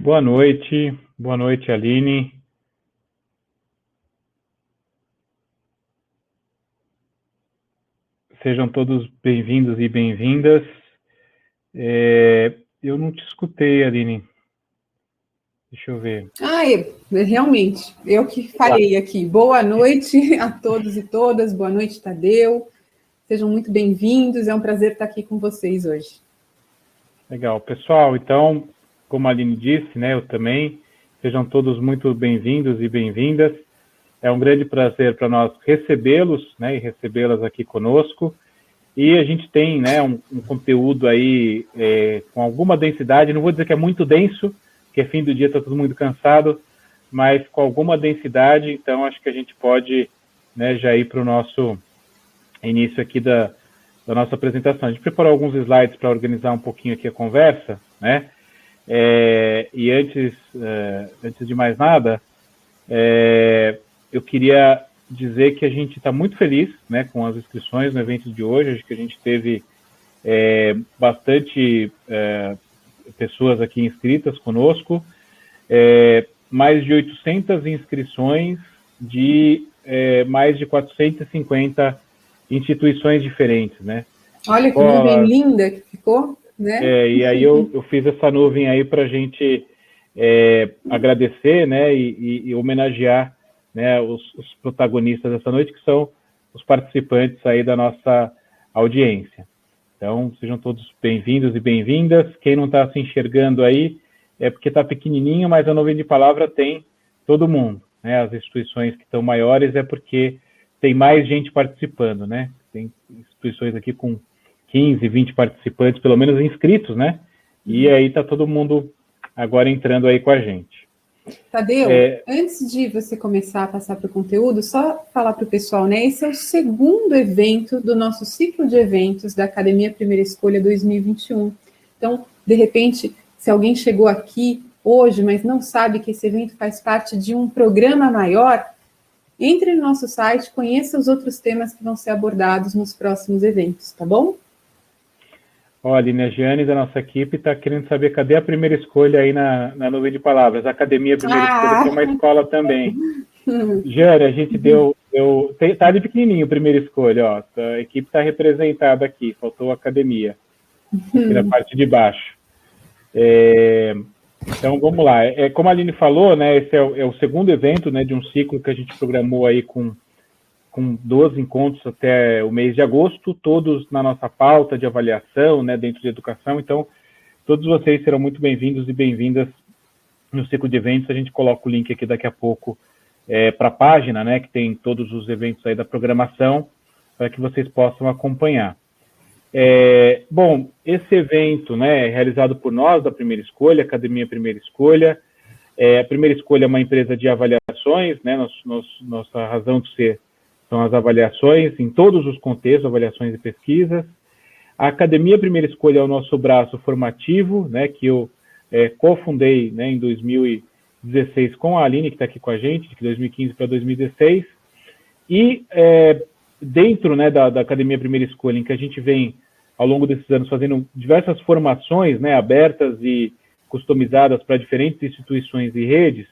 Boa noite, Aline. Sejam todos bem-vindos e bem-vindas. Eu não te escutei, Aline. Deixa eu ver. Realmente, eu que falei aqui. Boa noite a todos e todas, boa noite, Tadeu. Sejam muito bem-vindos, é um prazer estar aqui com vocês hoje. Legal, pessoal, então, como a Aline disse, né, eu também, sejam todos muito bem-vindos e bem-vindas. É um grande prazer para nós recebê-los, né, e recebê-las aqui conosco. E a gente tem, né, um conteúdo aí com alguma densidade, não vou dizer que é muito denso, porque fim do dia está todo mundo cansado, mas com alguma densidade, então acho que a gente pode, né, já ir para o nosso início aqui da nossa apresentação. A gente preparou alguns slides para organizar um pouquinho aqui a conversa, né? E antes de mais nada, eu queria dizer que a gente está muito feliz, né, com as inscrições no evento de hoje. Acho que a gente teve bastante pessoas aqui inscritas conosco, mais de 800 inscrições de mais de 450 instituições diferentes, né? Olha que nuvem linda que ficou, né? E aí eu fiz essa nuvem aí para a gente agradecer, né, e homenagear, né, os protagonistas dessa noite, que são os participantes aí da nossa audiência. Então, sejam todos bem-vindos e bem-vindas. Quem não está se enxergando aí é porque está pequenininho, mas a nuvem de palavra tem todo mundo, né? As instituições que estão maiores é porque tem mais gente participando, né? Tem instituições aqui com 15, 20 participantes, pelo menos inscritos, né? E aí está todo mundo agora entrando aí com a gente. Tadeu, antes de você começar a passar para o conteúdo, só falar para o pessoal, né? Esse é o segundo evento do nosso ciclo de eventos da Academia Primeira Escolha 2021. Então, de repente, se alguém chegou aqui hoje, mas não sabe que esse evento faz parte de um programa maior, entre no nosso site, conheça os outros temas que vão ser abordados nos próximos eventos, tá bom? Olha, a Giane da nossa equipe está querendo saber cadê a primeira escolha aí na nuvem de palavras. A Academia Primeira Escolha tem uma escola também. Giane, a gente tá ali pequenininho a primeira escolha, ó. A equipe está representada aqui, faltou a academia, aqui na parte de baixo. Então, vamos lá. Como a Aline falou, né, esse é o segundo evento, né, de um ciclo que a gente programou aí com 12 encontros até o mês de agosto, todos na nossa pauta de avaliação, né, dentro de educação. Então, todos vocês serão muito bem-vindos e bem-vindas no ciclo de eventos. A gente coloca o link aqui daqui a pouco para a página, né, que tem todos os eventos aí da programação, para que vocês possam acompanhar. Bom, esse evento, né, é realizado por nós, da Primeira Escolha, Academia Primeira Escolha. A Primeira Escolha é uma empresa de avaliações, né, nossa razão de ser são as avaliações em todos os contextos, avaliações e pesquisas. A Academia Primeira Escolha é o nosso braço formativo, né, que eu cofundei, né, em 2016 com a Aline, que está aqui com a gente, de 2015 para 2016. E dentro, né, da Academia Primeira Escolha, em que a gente vem, ao longo desses anos, fazendo diversas formações, né, abertas e customizadas para diferentes instituições e redes,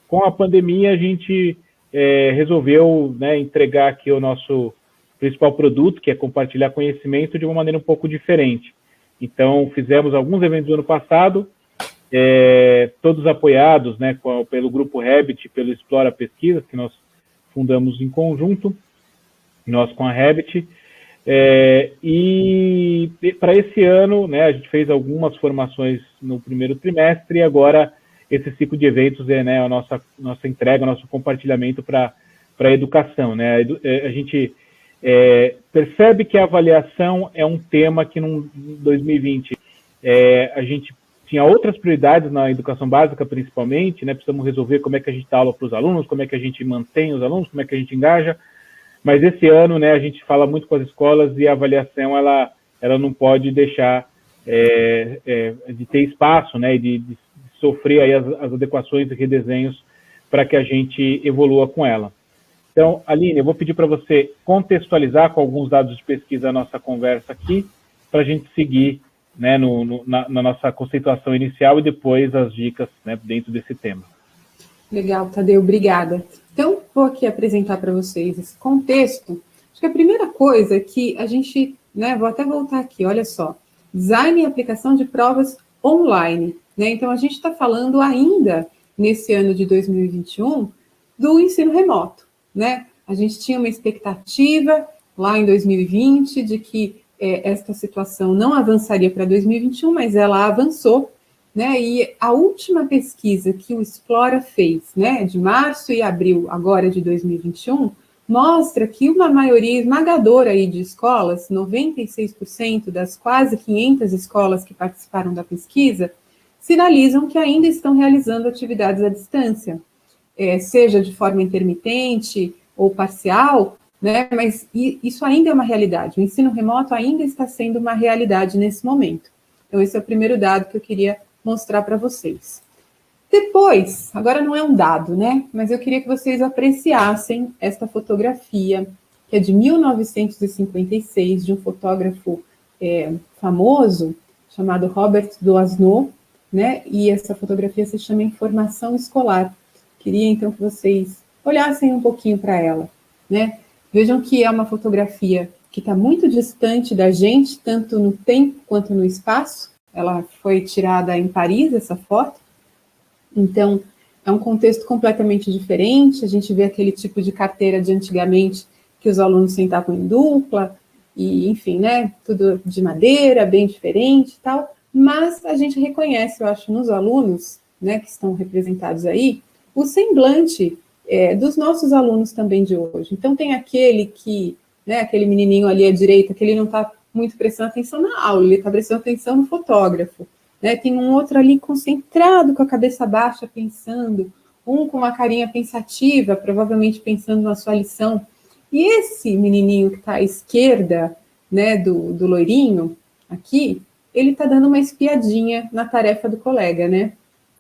com a pandemia a gente resolveu, né, entregar aqui o nosso principal produto, que é compartilhar conhecimento de uma maneira um pouco diferente. Então, fizemos alguns eventos no ano passado, todos apoiados, né, pelo Grupo Habit, pelo Explora Pesquisas, que nós fundamos em conjunto, nós com a Habit. E para esse ano, né, a gente fez algumas formações no primeiro trimestre e agora esse ciclo de eventos né, a nossa entrega, o nosso compartilhamento para a educação. Né? A gente percebe que a avaliação é um tema que em 2020 a gente tinha outras prioridades na educação básica, principalmente, né? Precisamos resolver como é que a gente dá aula para os alunos, como é que a gente mantém os alunos, como é que a gente engaja. Mas esse ano, né, a gente fala muito com as escolas e a avaliação ela não pode deixar de ter espaço, né, de sofrer aí as adequações e redesenhos para que a gente evolua com ela. Então, Aline, eu vou pedir para você contextualizar com alguns dados de pesquisa a nossa conversa aqui, para a gente seguir né, na nossa conceituação inicial e depois as dicas, né, dentro desse tema. Legal, Tadeu, obrigada. Então, vou aqui apresentar para vocês esse contexto. Acho que a primeira coisa é que a gente, né, vou até voltar aqui, olha só, design e aplicação de provas online, né? Então, a gente está falando ainda, nesse ano de 2021, do ensino remoto, né? A gente tinha uma expectativa lá em 2020 de que esta situação não avançaria para 2021, mas ela avançou, né? E a última pesquisa que o Explora fez, né, de março e abril agora de 2021, mostra que uma maioria esmagadora aí de escolas, 96% das quase 500 escolas que participaram da pesquisa, sinalizam que ainda estão realizando atividades à distância, seja de forma intermitente ou parcial, né? Mas isso ainda é uma realidade. O ensino remoto ainda está sendo uma realidade nesse momento. Então, esse é o primeiro dado que eu queria mostrar para vocês. Depois, agora não é um dado, né? Mas eu queria que vocês apreciassem esta fotografia, que é de 1956, de um fotógrafo famoso, chamado Robert Doisneau, né? E essa fotografia se chama Informação Escolar. Queria, então, que vocês olhassem um pouquinho para ela, né? Vejam que é uma fotografia que está muito distante da gente, tanto no tempo quanto no espaço. Ela foi tirada em Paris, essa foto. Então, é um contexto completamente diferente. A gente vê aquele tipo de carteira de antigamente, que os alunos sentavam em dupla, e, enfim, né, tudo de madeira, bem diferente e tal. Mas a gente reconhece, eu acho, nos alunos, né, que estão representados aí, o semblante dos nossos alunos também de hoje. Então, tem aquele que, né, aquele menininho ali à direita, que ele não está muito prestando atenção na aula, ele está prestando atenção no fotógrafo. Né? Tem um outro ali concentrado, com a cabeça baixa, pensando, um com uma carinha pensativa, provavelmente pensando na sua lição. E esse menininho que está à esquerda, né, do loirinho, aqui, ele está dando uma espiadinha na tarefa do colega, né?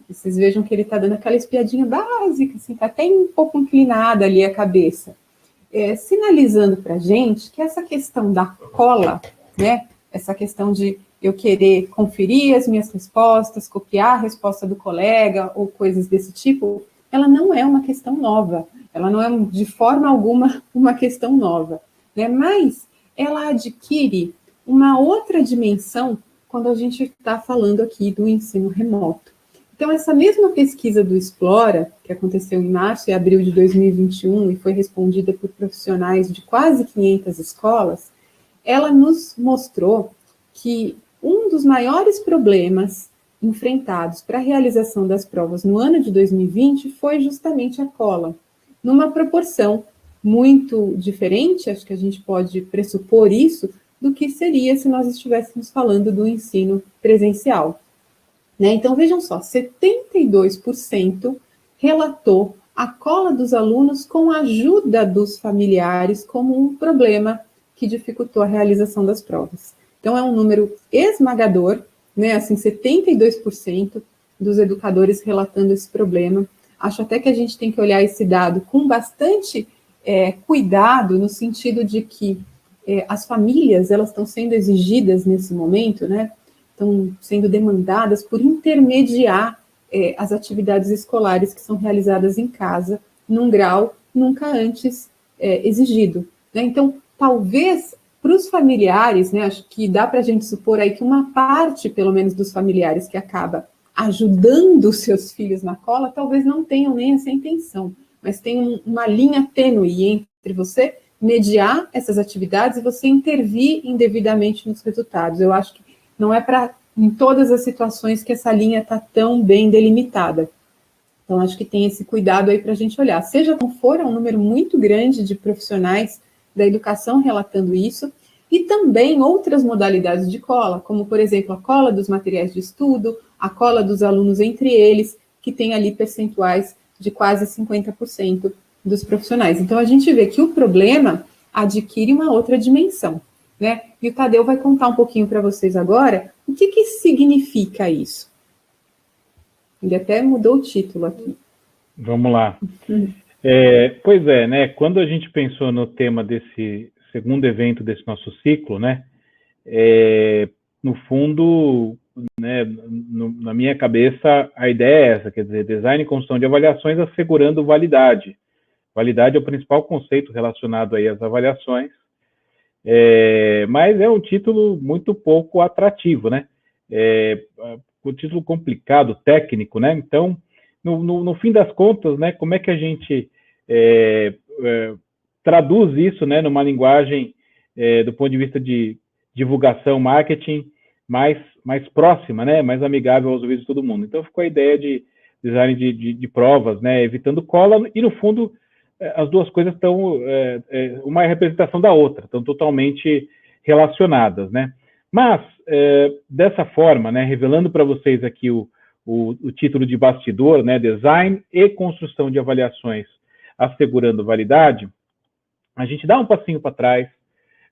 Vocês vejam que ele está dando aquela espiadinha básica, assim, está até um pouco inclinada ali a cabeça, sinalizando para a gente que essa questão da cola, né, essa questão de eu querer conferir as minhas respostas, copiar a resposta do colega ou coisas desse tipo, ela não é uma questão nova, ela não é de forma alguma uma questão nova, né, mas ela adquire uma outra dimensão quando a gente está falando aqui do ensino remoto. Então, essa mesma pesquisa do Explora, que aconteceu em março e abril de 2021 e foi respondida por profissionais de quase 500 escolas, ela nos mostrou que um dos maiores problemas enfrentados para a realização das provas no ano de 2020 foi justamente a cola, numa proporção muito diferente, acho que a gente pode pressupor isso, do que seria se nós estivéssemos falando do ensino presencial. Né? Então, vejam só, 72% relatou a cola dos alunos com a ajuda dos familiares como um problema que dificultou a realização das provas. Então, é um número esmagador, né? Assim, 72% dos educadores relatando esse problema. Acho até que a gente tem que olhar esse dado com bastante cuidado, no sentido de que as famílias, elas estão sendo exigidas nesse momento, né? Estão sendo demandadas por intermediar as atividades escolares que são realizadas em casa, num grau nunca antes exigido. Né? Então, talvez, para os familiares, né, acho que dá para a gente supor aí que uma parte, pelo menos, dos familiares que acaba ajudando os seus filhos na cola, talvez não tenham nem essa intenção, mas tem uma linha tênue entre você mediar essas atividades e você intervir indevidamente nos resultados. Eu acho que não é para em todas as situações que essa linha está tão bem delimitada. Então, acho que tem esse cuidado aí para a gente olhar. Seja como for, é um número muito grande de profissionais da educação relatando isso, e também outras modalidades de cola, como, por exemplo, a cola dos materiais de estudo, a cola dos alunos entre eles, que tem ali percentuais de quase 50% dos profissionais. Então, a gente vê que o problema adquire uma outra dimensão. Né? E o Tadeu vai contar um pouquinho para vocês agora o que significa isso. Ele até mudou o título aqui. Vamos lá. Pois é, né? Quando a gente pensou no tema desse segundo evento desse nosso ciclo, né? no fundo, né, na minha cabeça, a ideia é essa, quer dizer, design e construção de avaliações assegurando validade. Validade é o principal conceito relacionado aí às avaliações, mas é um título muito pouco atrativo, né? Um título complicado, técnico, né? Então, no fim das contas, né, como é que a gente traduz isso, né, numa linguagem do ponto de vista de divulgação, marketing, mais próxima, né, mais amigável aos ouvidos de todo mundo. Então, ficou a ideia de design de provas, né, evitando cola, e no fundo, as duas coisas estão, uma é representação da outra, estão totalmente relacionadas, né. Mas, dessa forma, né, revelando para vocês aqui o título de bastidor, né, design e construção de avaliações assegurando validade, a gente dá um passinho para trás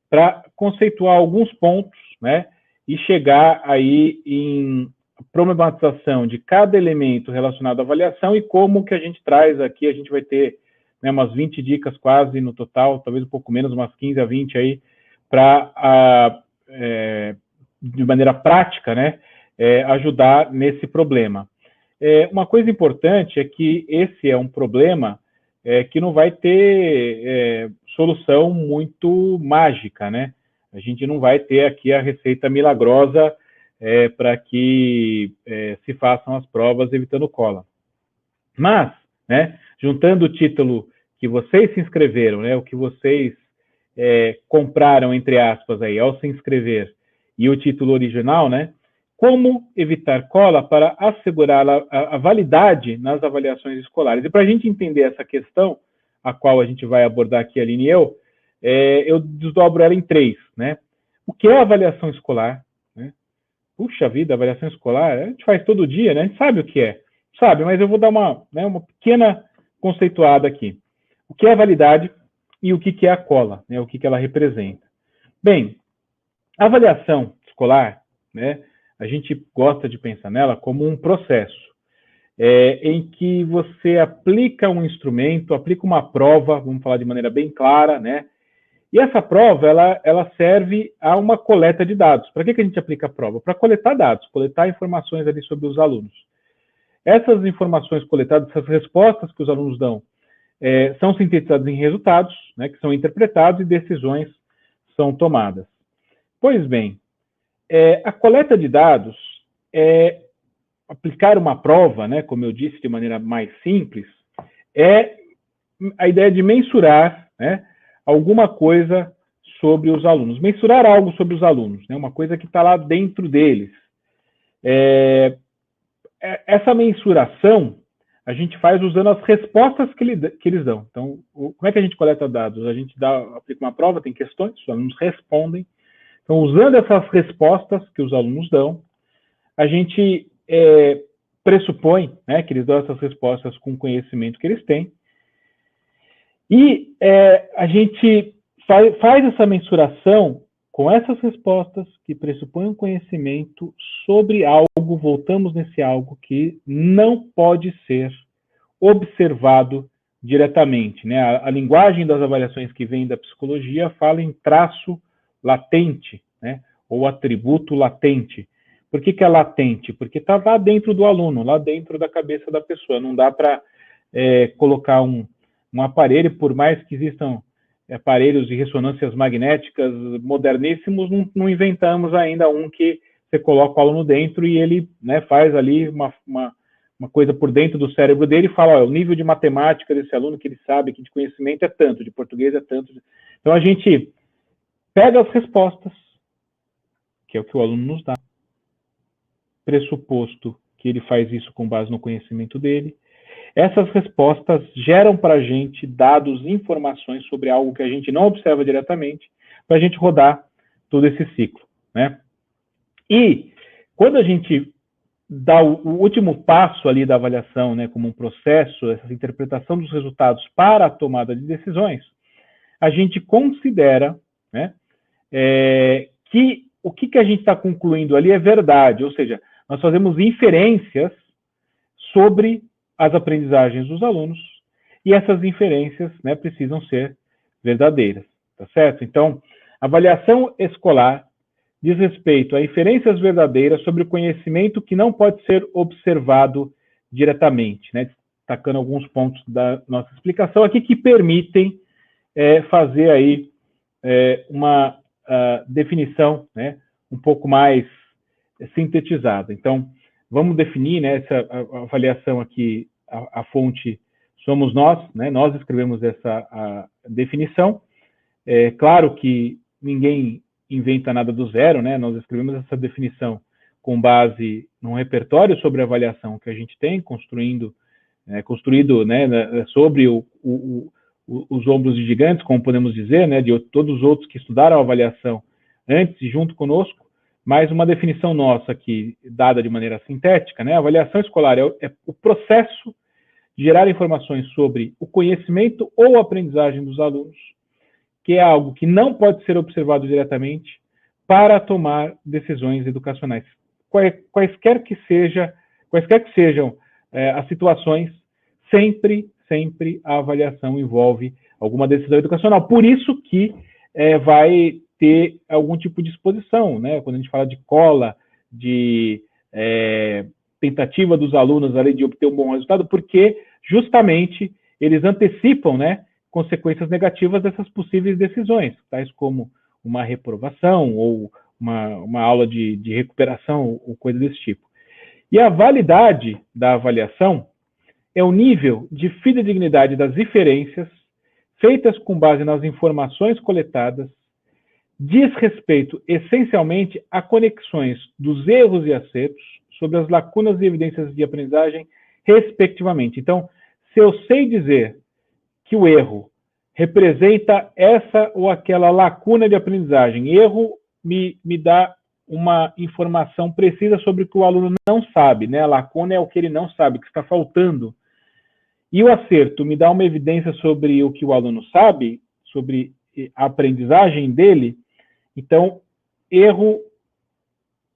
para conceituar alguns pontos, né, e chegar aí em problematização de cada elemento relacionado à avaliação e como que a gente traz aqui, a gente vai ter, né, umas 20 dicas quase no total, talvez um pouco menos, umas 15 a 20 aí, para, de maneira prática, né, ajudar nesse problema. Uma coisa importante é que esse é um problema que não vai ter solução muito mágica, né? A gente não vai ter aqui a receita milagrosa para que se façam as provas evitando cola. Mas, né, juntando o título que vocês se inscreveram, né, o que vocês compraram, entre aspas, aí, ao se inscrever, e o título original, né, como evitar cola para assegurar a validade nas avaliações escolares. E para a gente entender essa questão, a qual a gente vai abordar aqui, Aline e eu desdobro ela em 3, né? O que é avaliação escolar? Né? Puxa vida, avaliação escolar, a gente faz todo dia, né? A gente sabe o que é. Sabe, mas eu vou dar uma pequena conceituada aqui. O que é a validade e o que é a cola, né? O que ela representa. Bem, a avaliação escolar, né? A gente gosta de pensar nela como um processo em que você aplica um instrumento, aplica uma prova, vamos falar de maneira bem clara, né? E essa prova, ela serve a uma coleta de dados. Para que a gente aplica a prova? Para coletar dados, coletar informações ali sobre os alunos. Essas informações coletadas, essas respostas que os alunos dão, são sintetizadas em resultados, né, que são interpretados e decisões são tomadas. Pois bem, a coleta de dados aplicar uma prova, né, como eu disse de maneira mais simples, é a ideia de mensurar, né, alguma coisa sobre os alunos. Mensurar algo sobre os alunos, né, uma coisa que está lá dentro deles. Essa mensuração a gente faz usando as respostas que eles dão. Então, como é que a gente coleta dados? A gente aplica uma prova, tem questões, os alunos respondem. Então, usando essas respostas que os alunos dão, a gente pressupõe, né, que eles dão essas respostas com o conhecimento que eles têm. E a gente faz essa mensuração com essas respostas que pressupõem um conhecimento sobre algo, voltamos nesse algo que não pode ser observado diretamente, né? A linguagem das avaliações que vem da psicologia fala em traço latente, né? Ou atributo latente. Por que é latente? Porque está lá dentro do aluno, lá dentro da cabeça da pessoa. Não dá para colocar um aparelho, por mais que existam aparelhos de ressonâncias magnéticas moderníssimos, não inventamos ainda um que você coloca o aluno dentro e ele, né, faz ali uma coisa por dentro do cérebro dele e fala, ó, o nível de matemática desse aluno que ele sabe, que de conhecimento é tanto, de português é tanto. Então a gente pega as respostas, que é o que o aluno nos dá, pressuposto que ele faz isso com base no conhecimento dele. Essas respostas geram para a gente dados, informações sobre algo que a gente não observa diretamente, para a gente rodar todo esse ciclo, né? E quando a gente dá o último passo ali da avaliação, né, como um processo, essa interpretação dos resultados para a tomada de decisões, a gente considera, né, que o que a gente está concluindo ali é verdade, ou seja, nós fazemos inferências sobre as aprendizagens dos alunos e essas inferências, né, precisam ser verdadeiras, tá certo? Então, avaliação escolar diz respeito a inferências verdadeiras sobre o conhecimento que não pode ser observado diretamente, né? Destacando alguns pontos da nossa explicação aqui que permitem fazer aí uma definição, né, um pouco mais sintetizada. Então, vamos definir, né, essa avaliação aqui, a fonte somos nós, né, nós escrevemos essa definição. É claro que ninguém inventa nada do zero, né, nós escrevemos essa definição com base num repertório sobre avaliação que a gente tem, construído, né, sobre os ombros de gigantes, como podemos dizer, né, de todos os outros que estudaram a avaliação antes e junto conosco, mas uma definição nossa aqui, dada de maneira sintética, né, a avaliação escolar é o processo de gerar informações sobre o conhecimento ou aprendizagem dos alunos, que é algo que não pode ser observado diretamente para tomar decisões educacionais. Quaisquer que sejam as situações, sempre a avaliação envolve alguma decisão educacional. Por isso que vai ter algum tipo de exposição, né? Quando a gente fala de cola, de tentativa dos alunos ali de obter um bom resultado, porque justamente eles antecipam, né, consequências negativas dessas possíveis decisões, tais como uma reprovação ou uma aula de recuperação ou coisa desse tipo. E a validade da avaliação é o nível de fidedignidade das inferências feitas com base nas informações coletadas, diz respeito essencialmente a conexões dos erros e acertos sobre as lacunas e evidências de aprendizagem, respectivamente. Então, se eu sei dizer que o erro representa essa ou aquela lacuna de aprendizagem, erro me dá uma informação precisa sobre o que o aluno não sabe, né? A lacuna é o que ele não sabe, que está faltando. E o acerto me dá uma evidência sobre o que o aluno sabe, sobre a aprendizagem dele. Então, erro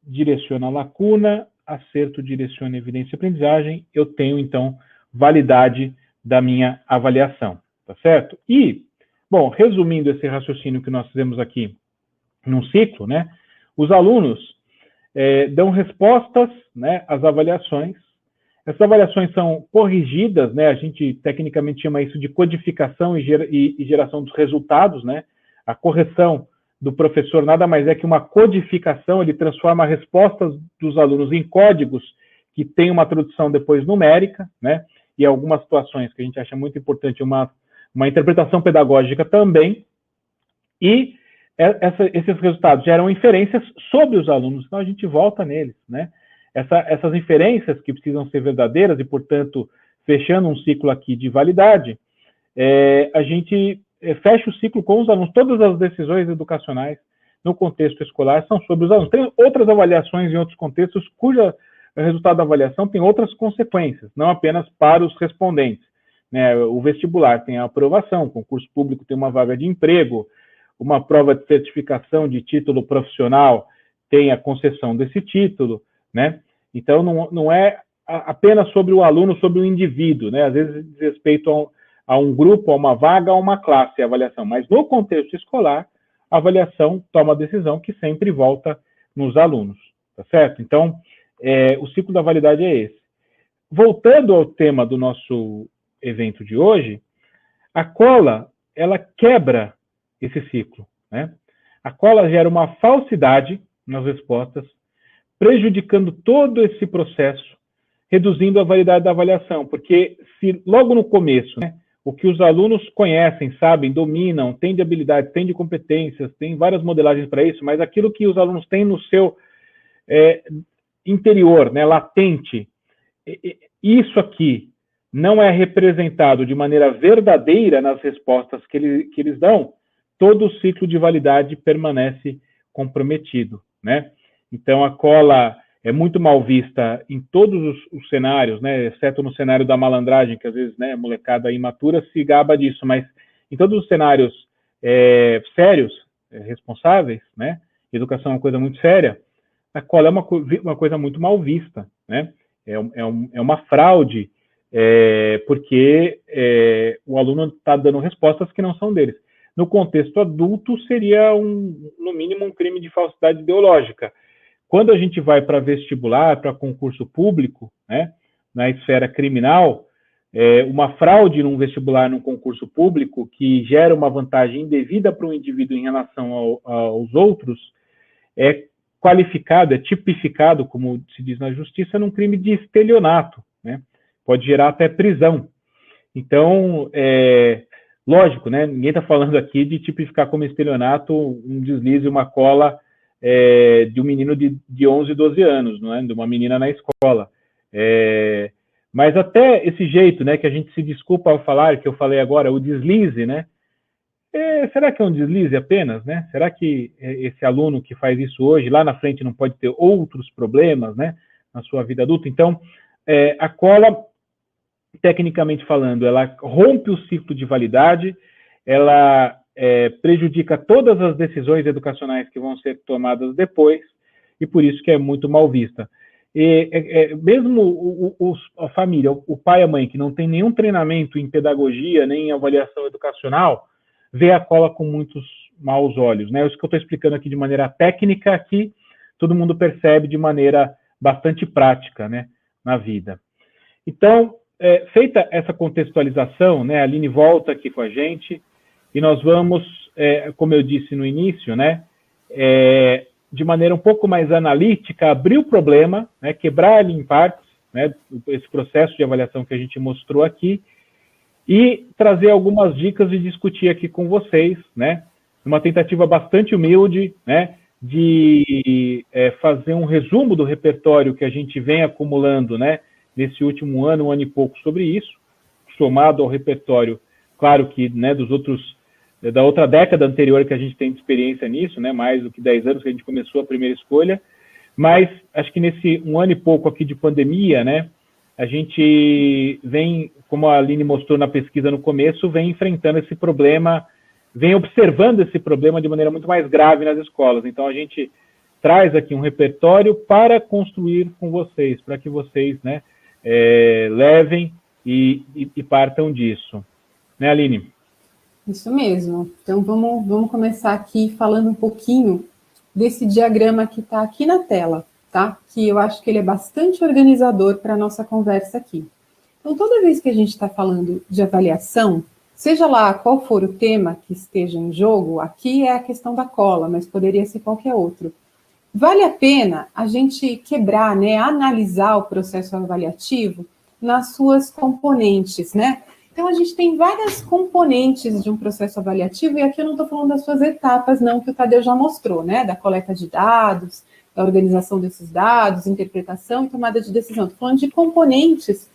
direciona a lacuna, acerto direciona a evidência e aprendizagem. Eu tenho, então, validade da minha avaliação, tá certo? E, bom, resumindo esse raciocínio que nós fizemos aqui num ciclo, né? Os alunos dão respostas, né, às avaliações. Essas avaliações são corrigidas, né? A gente tecnicamente chama isso de codificação e geração dos resultados, né? A correção do professor nada mais é que uma codificação, ele transforma respostas dos alunos em códigos que tem uma tradução depois numérica, né? E algumas situações que a gente acha muito importante, uma interpretação pedagógica também. E esses resultados geram inferências sobre os alunos, então a gente volta neles, né? Essas inferências que precisam ser verdadeiras e, portanto, fechando um ciclo aqui de validade, a gente fecha o ciclo com os alunos. Todas as decisões educacionais no contexto escolar são sobre os alunos. Tem outras avaliações em outros contextos cujo resultado da avaliação tem outras consequências, não apenas para os respondentes, né? O vestibular tem a aprovação, o concurso público tem uma vaga de emprego, uma prova de certificação de título profissional tem a concessão desse título, né? Então, não é apenas sobre o aluno, sobre o indivíduo, né? Às vezes diz respeito a um grupo, a uma vaga, a uma classe, a avaliação. Mas no contexto escolar, a avaliação toma a decisão que sempre volta nos alunos, tá certo? Então, o ciclo da validade é esse. Voltando ao tema do nosso evento de hoje, a cola, ela quebra esse ciclo, né? A cola gera uma falsidade nas respostas, prejudicando todo esse processo, reduzindo a validade da avaliação, porque se logo no começo, né, o que os alunos conhecem, sabem, dominam, têm de habilidades, têm de competências, tem várias modelagens para isso, mas aquilo que os alunos têm no seu interior, né, latente, isso aqui não é representado de maneira verdadeira nas respostas que eles dão, todo o ciclo de validade permanece comprometido, né? Então, a cola é muito mal vista em todos os cenários, né? Exceto no cenário da malandragem, que às vezes, né, a molecada imatura se gaba disso, mas em todos os cenários sérios, responsáveis, né? Educação é uma coisa muito séria, a cola é uma coisa muito mal vista, né? É uma fraude, porque o aluno está dando respostas que não são deles. no contexto adulto seria, no mínimo, um crime de falsidade ideológica. Quando a gente vai para vestibular, para concurso público, né, na esfera criminal, uma fraude num vestibular, num concurso público, que gera uma vantagem indevida para o indivíduo em relação aos outros, é qualificado, é tipificado, como se diz na justiça, num crime de estelionato, né? Pode gerar até prisão. Então, lógico, né? Ninguém está falando aqui de tipificar como estelionato um deslize, uma cola de um menino de 11, 12 anos, não é? De uma menina na escola. Mas até esse jeito, né, que a gente se desculpa ao falar, que eu falei agora, o deslize, né? Será que é um deslize apenas, né? Será que esse aluno que faz isso hoje, lá na frente, não pode ter outros problemas, né, na sua vida adulta? Então, a cola, tecnicamente falando, ela rompe o ciclo de validade, ela prejudica todas as decisões educacionais que vão ser tomadas depois, e por isso que é muito mal vista. Mesmo a família, o pai e a mãe, que não tem nenhum treinamento em pedagogia, nem em avaliação educacional, vê a cola com muitos maus olhos, né? Isso que eu estou explicando aqui de maneira técnica, aqui todo mundo percebe de maneira bastante prática, né, na vida. Então, feita essa contextualização, né, a Aline volta aqui com a gente, e nós vamos, como eu disse no início, né, de maneira um pouco mais analítica, abrir o problema, né, quebrar ele em partes, né, esse processo de avaliação que a gente mostrou aqui, e trazer algumas dicas e discutir aqui com vocês, né, uma tentativa bastante humilde, né, de fazer um resumo do repertório que a gente vem acumulando, né, nesse último ano, um ano e pouco sobre isso, somado ao repertório, claro que, né, da outra década anterior que a gente tem de experiência nisso, né, mais do que 10 anos que a gente começou a primeira escolha, mas acho que nesse um ano e pouco aqui de pandemia, né, a gente vem, como a Aline mostrou na pesquisa no começo, vem enfrentando esse problema, vem observando esse problema de maneira muito mais grave nas escolas. Então, a gente traz aqui um repertório para construir com vocês, para que vocês, né, levem e partam disso. Né, Aline? Isso mesmo. Então, vamos começar aqui falando um pouquinho desse diagrama que está aqui na tela, tá? Que eu acho que ele é bastante organizador para a nossa conversa aqui. Então, toda vez que a gente está falando de avaliação, seja lá qual for o tema que esteja em jogo, aqui é a questão da cola, mas poderia ser qualquer outro. Vale a pena a gente quebrar, né, analisar o processo avaliativo nas suas componentes, né? Então, a gente tem várias componentes de um processo avaliativo, e aqui eu não estou falando das suas etapas, não, que o Tadeu já mostrou, né? Da coleta de dados, da organização desses dados, interpretação e tomada de decisão. Estou falando de componentes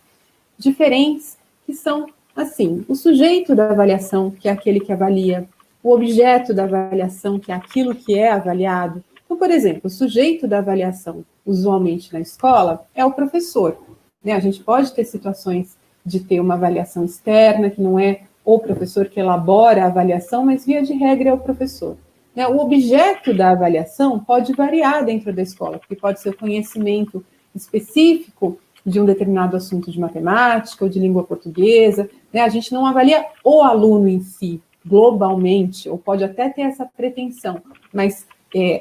diferentes que são, assim, o sujeito da avaliação, que é aquele que avalia, o objeto da avaliação, que é aquilo que é avaliado. Então, por exemplo, o sujeito da avaliação, usualmente na escola, é o professor, né? A gente pode ter situações de ter uma avaliação externa, que não é o professor que elabora a avaliação, mas, via de regra, é o professor. Né? O objeto da avaliação pode variar dentro da escola, porque pode ser o conhecimento específico de um determinado assunto de matemática ou de língua portuguesa. Né? A gente não avalia o aluno em si, globalmente, ou pode até ter essa pretensão, mas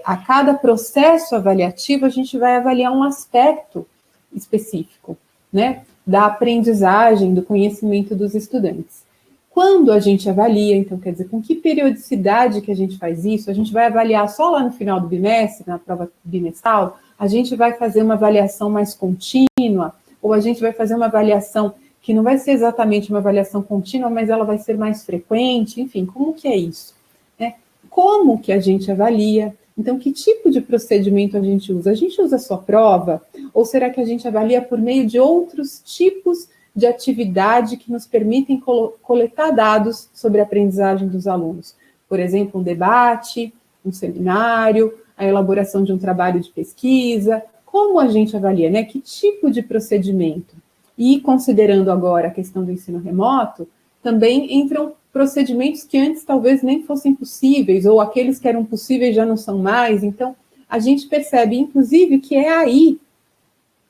a cada processo avaliativo a gente vai avaliar um aspecto específico, né, da aprendizagem, do conhecimento dos estudantes. Quando a gente avalia, então, quer dizer, com que periodicidade que a gente faz isso? A gente vai avaliar só lá no final do bimestre, na prova bimestral? A gente vai fazer uma avaliação mais contínua? Ou a gente vai fazer uma avaliação que não vai ser exatamente uma avaliação contínua, mas ela vai ser mais frequente? Enfim, como que é isso? Né? Como que a gente avalia? Então, que tipo de procedimento a gente usa? A gente usa só prova? Ou será que a gente avalia por meio de outros tipos de atividade que nos permitem coletar dados sobre a aprendizagem dos alunos? Por exemplo, um debate, um seminário, a elaboração de um trabalho de pesquisa. Como a gente avalia, né? Que tipo de procedimento? E, considerando agora a questão do ensino remoto, também entram procedimentos que antes talvez nem fossem possíveis, ou aqueles que eram possíveis já não são mais. Então, a gente percebe, inclusive, que é aí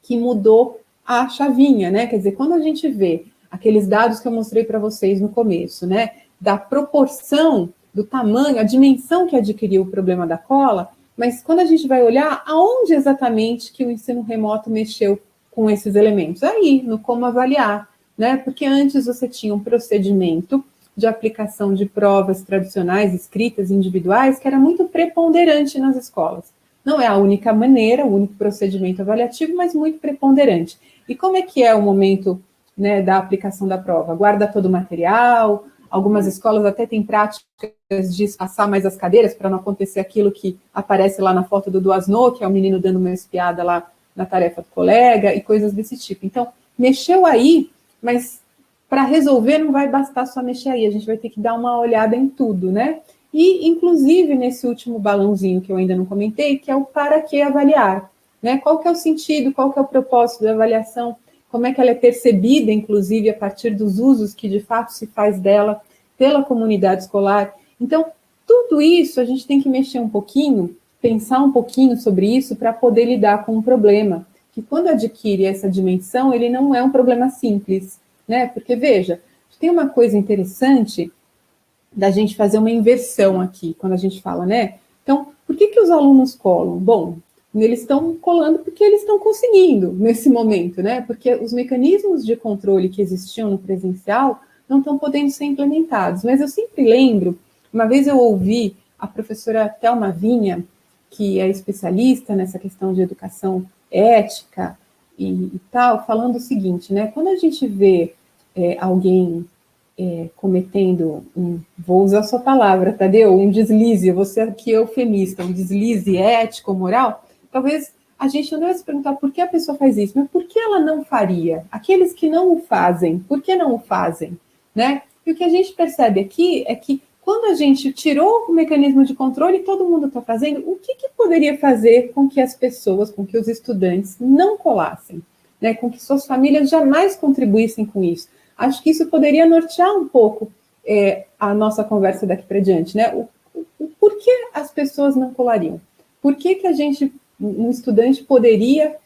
que mudou a chavinha, né? Quer dizer, quando a gente vê aqueles dados que eu mostrei para vocês no começo, né? Da proporção do tamanho, a dimensão que adquiriu o problema da cola, mas quando a gente vai olhar, aonde exatamente que o ensino remoto mexeu com esses elementos? Aí, no como avaliar, né? Porque antes você tinha um procedimento de aplicação de provas tradicionais, escritas, individuais, que era muito preponderante nas escolas. Não é a única maneira, o único procedimento avaliativo, mas muito preponderante. E como é que é o momento, né, da aplicação da prova? Guarda todo o material, algumas escolas até têm práticas de espaçar mais as cadeiras para não acontecer aquilo que aparece lá na foto do Duasno, que é o menino dando uma espiada lá na tarefa do colega, e coisas desse tipo. Então, mexeu aí, mas para resolver não vai bastar só mexer aí, a gente vai ter que dar uma olhada em tudo, né? E, inclusive, nesse último balãozinho que eu ainda não comentei, que é o para que avaliar, né? Qual que é o sentido, qual que é o propósito da avaliação, como é que ela é percebida, inclusive, a partir dos usos que, de fato, se faz dela pela comunidade escolar. Então, tudo isso a gente tem que mexer um pouquinho, pensar um pouquinho sobre isso para poder lidar com o problema, que quando adquire essa dimensão, ele não é um problema simples, né? Porque, veja, tem uma coisa interessante da gente fazer uma inversão aqui, quando a gente fala, né? Então, por que os alunos colam? Bom, eles estão colando porque eles estão conseguindo nesse momento, né? Porque os mecanismos de controle que existiam no presencial não estão podendo ser implementados. Mas eu sempre lembro, uma vez eu ouvi a professora Thelma Vinha, que é especialista nessa questão de educação ética e tal, falando o seguinte, né? Quando a gente vê alguém cometendo vou usar a sua palavra, Tadeu, um deslize, você aqui é eufemista, um deslize ético, moral, talvez a gente não deve se perguntar por que a pessoa faz isso, mas por que ela não faria? Aqueles que não o fazem, por que não o fazem? Né? E o que a gente percebe aqui é que quando a gente tirou o mecanismo de controle e todo mundo está fazendo, o que poderia fazer com que as pessoas, com que os estudantes não colassem? Né? Com que suas famílias jamais contribuíssem com isso? Acho que isso poderia nortear um pouco a nossa conversa daqui para diante, né? O porquê as pessoas não colariam? Por que um estudante poderia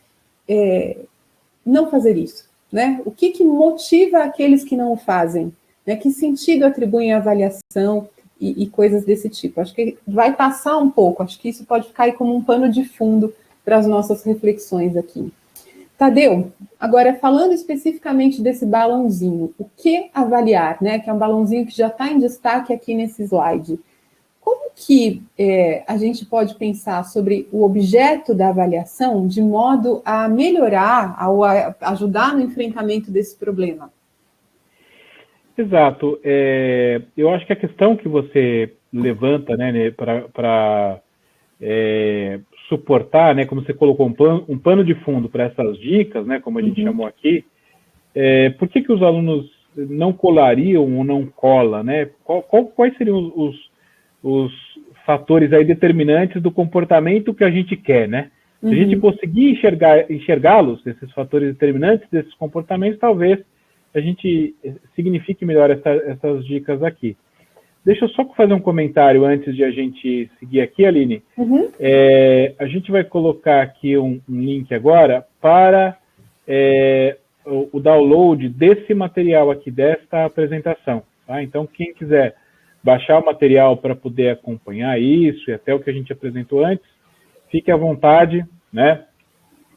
não fazer isso? Né? O que motiva aqueles que não o fazem? Né? Que sentido atribuem a avaliação e coisas desse tipo? Acho que vai passar um pouco, acho que isso pode ficar aí como um pano de fundo para as nossas reflexões aqui. Tadeu, agora falando especificamente desse balãozinho, o que avaliar, né? Que é um balãozinho que já está em destaque aqui nesse slide. Como que a gente pode pensar sobre o objeto da avaliação de modo a melhorar, a ajudar no enfrentamento desse problema? Exato. Eu acho que a questão que você levanta, né, para suportar, né, como você colocou um pano de fundo para essas dicas, né, como a gente chamou aqui, por que os alunos não colariam ou não colam, né? Quais seriam os fatores aí determinantes do comportamento que a gente quer, né? Se a gente conseguir enxergá-los, esses fatores determinantes desses comportamentos, talvez a gente signifique melhor essas dicas aqui. Deixa eu só fazer um comentário antes de a gente seguir aqui, Aline. A gente vai colocar aqui um link agora para o download desse material aqui, desta apresentação. Tá? Então, quem quiser baixar o material para poder acompanhar isso e até o que a gente apresentou antes, fique à vontade, né,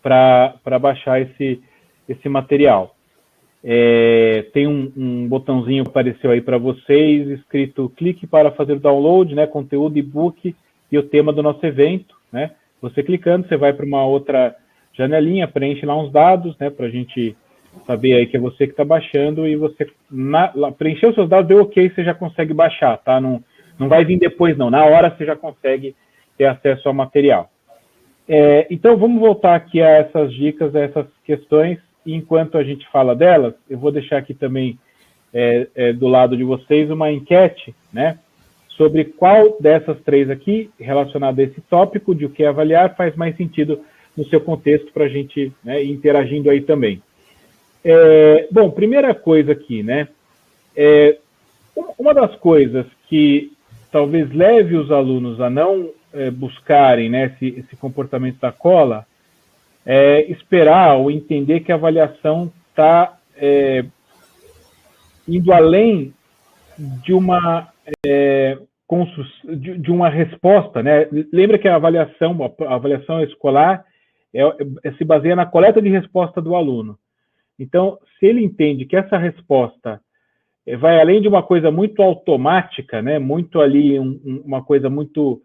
para baixar esse material. Tem um botãozinho que apareceu aí para vocês, escrito clique para fazer o download, né, conteúdo, e-book e o tema do nosso evento, né? Você clicando, você vai para uma outra janelinha, preenche lá uns dados, né, para a gente saber aí que é você que está baixando, e você preencheu os seus dados, deu ok, você já consegue baixar, tá? Não vai vir depois não, na hora você já consegue ter acesso ao material. Então vamos voltar aqui a essas dicas, a essas questões. E enquanto a gente fala delas, eu vou deixar aqui também do lado de vocês uma enquete, né, sobre qual dessas três aqui, relacionada a esse tópico de o que avaliar, faz mais sentido no seu contexto para a gente, né, ir interagindo aí também. Bom, primeira coisa aqui, né, uma das coisas que talvez leve os alunos a não buscarem, né, esse comportamento da cola, esperar ou entender que a avaliação está indo além de uma de uma resposta, né? Lembra que a avaliação escolar se baseia na coleta de resposta do aluno. Então, se ele entende que essa resposta vai além de uma coisa muito automática, né? Muito ali, uma coisa muito,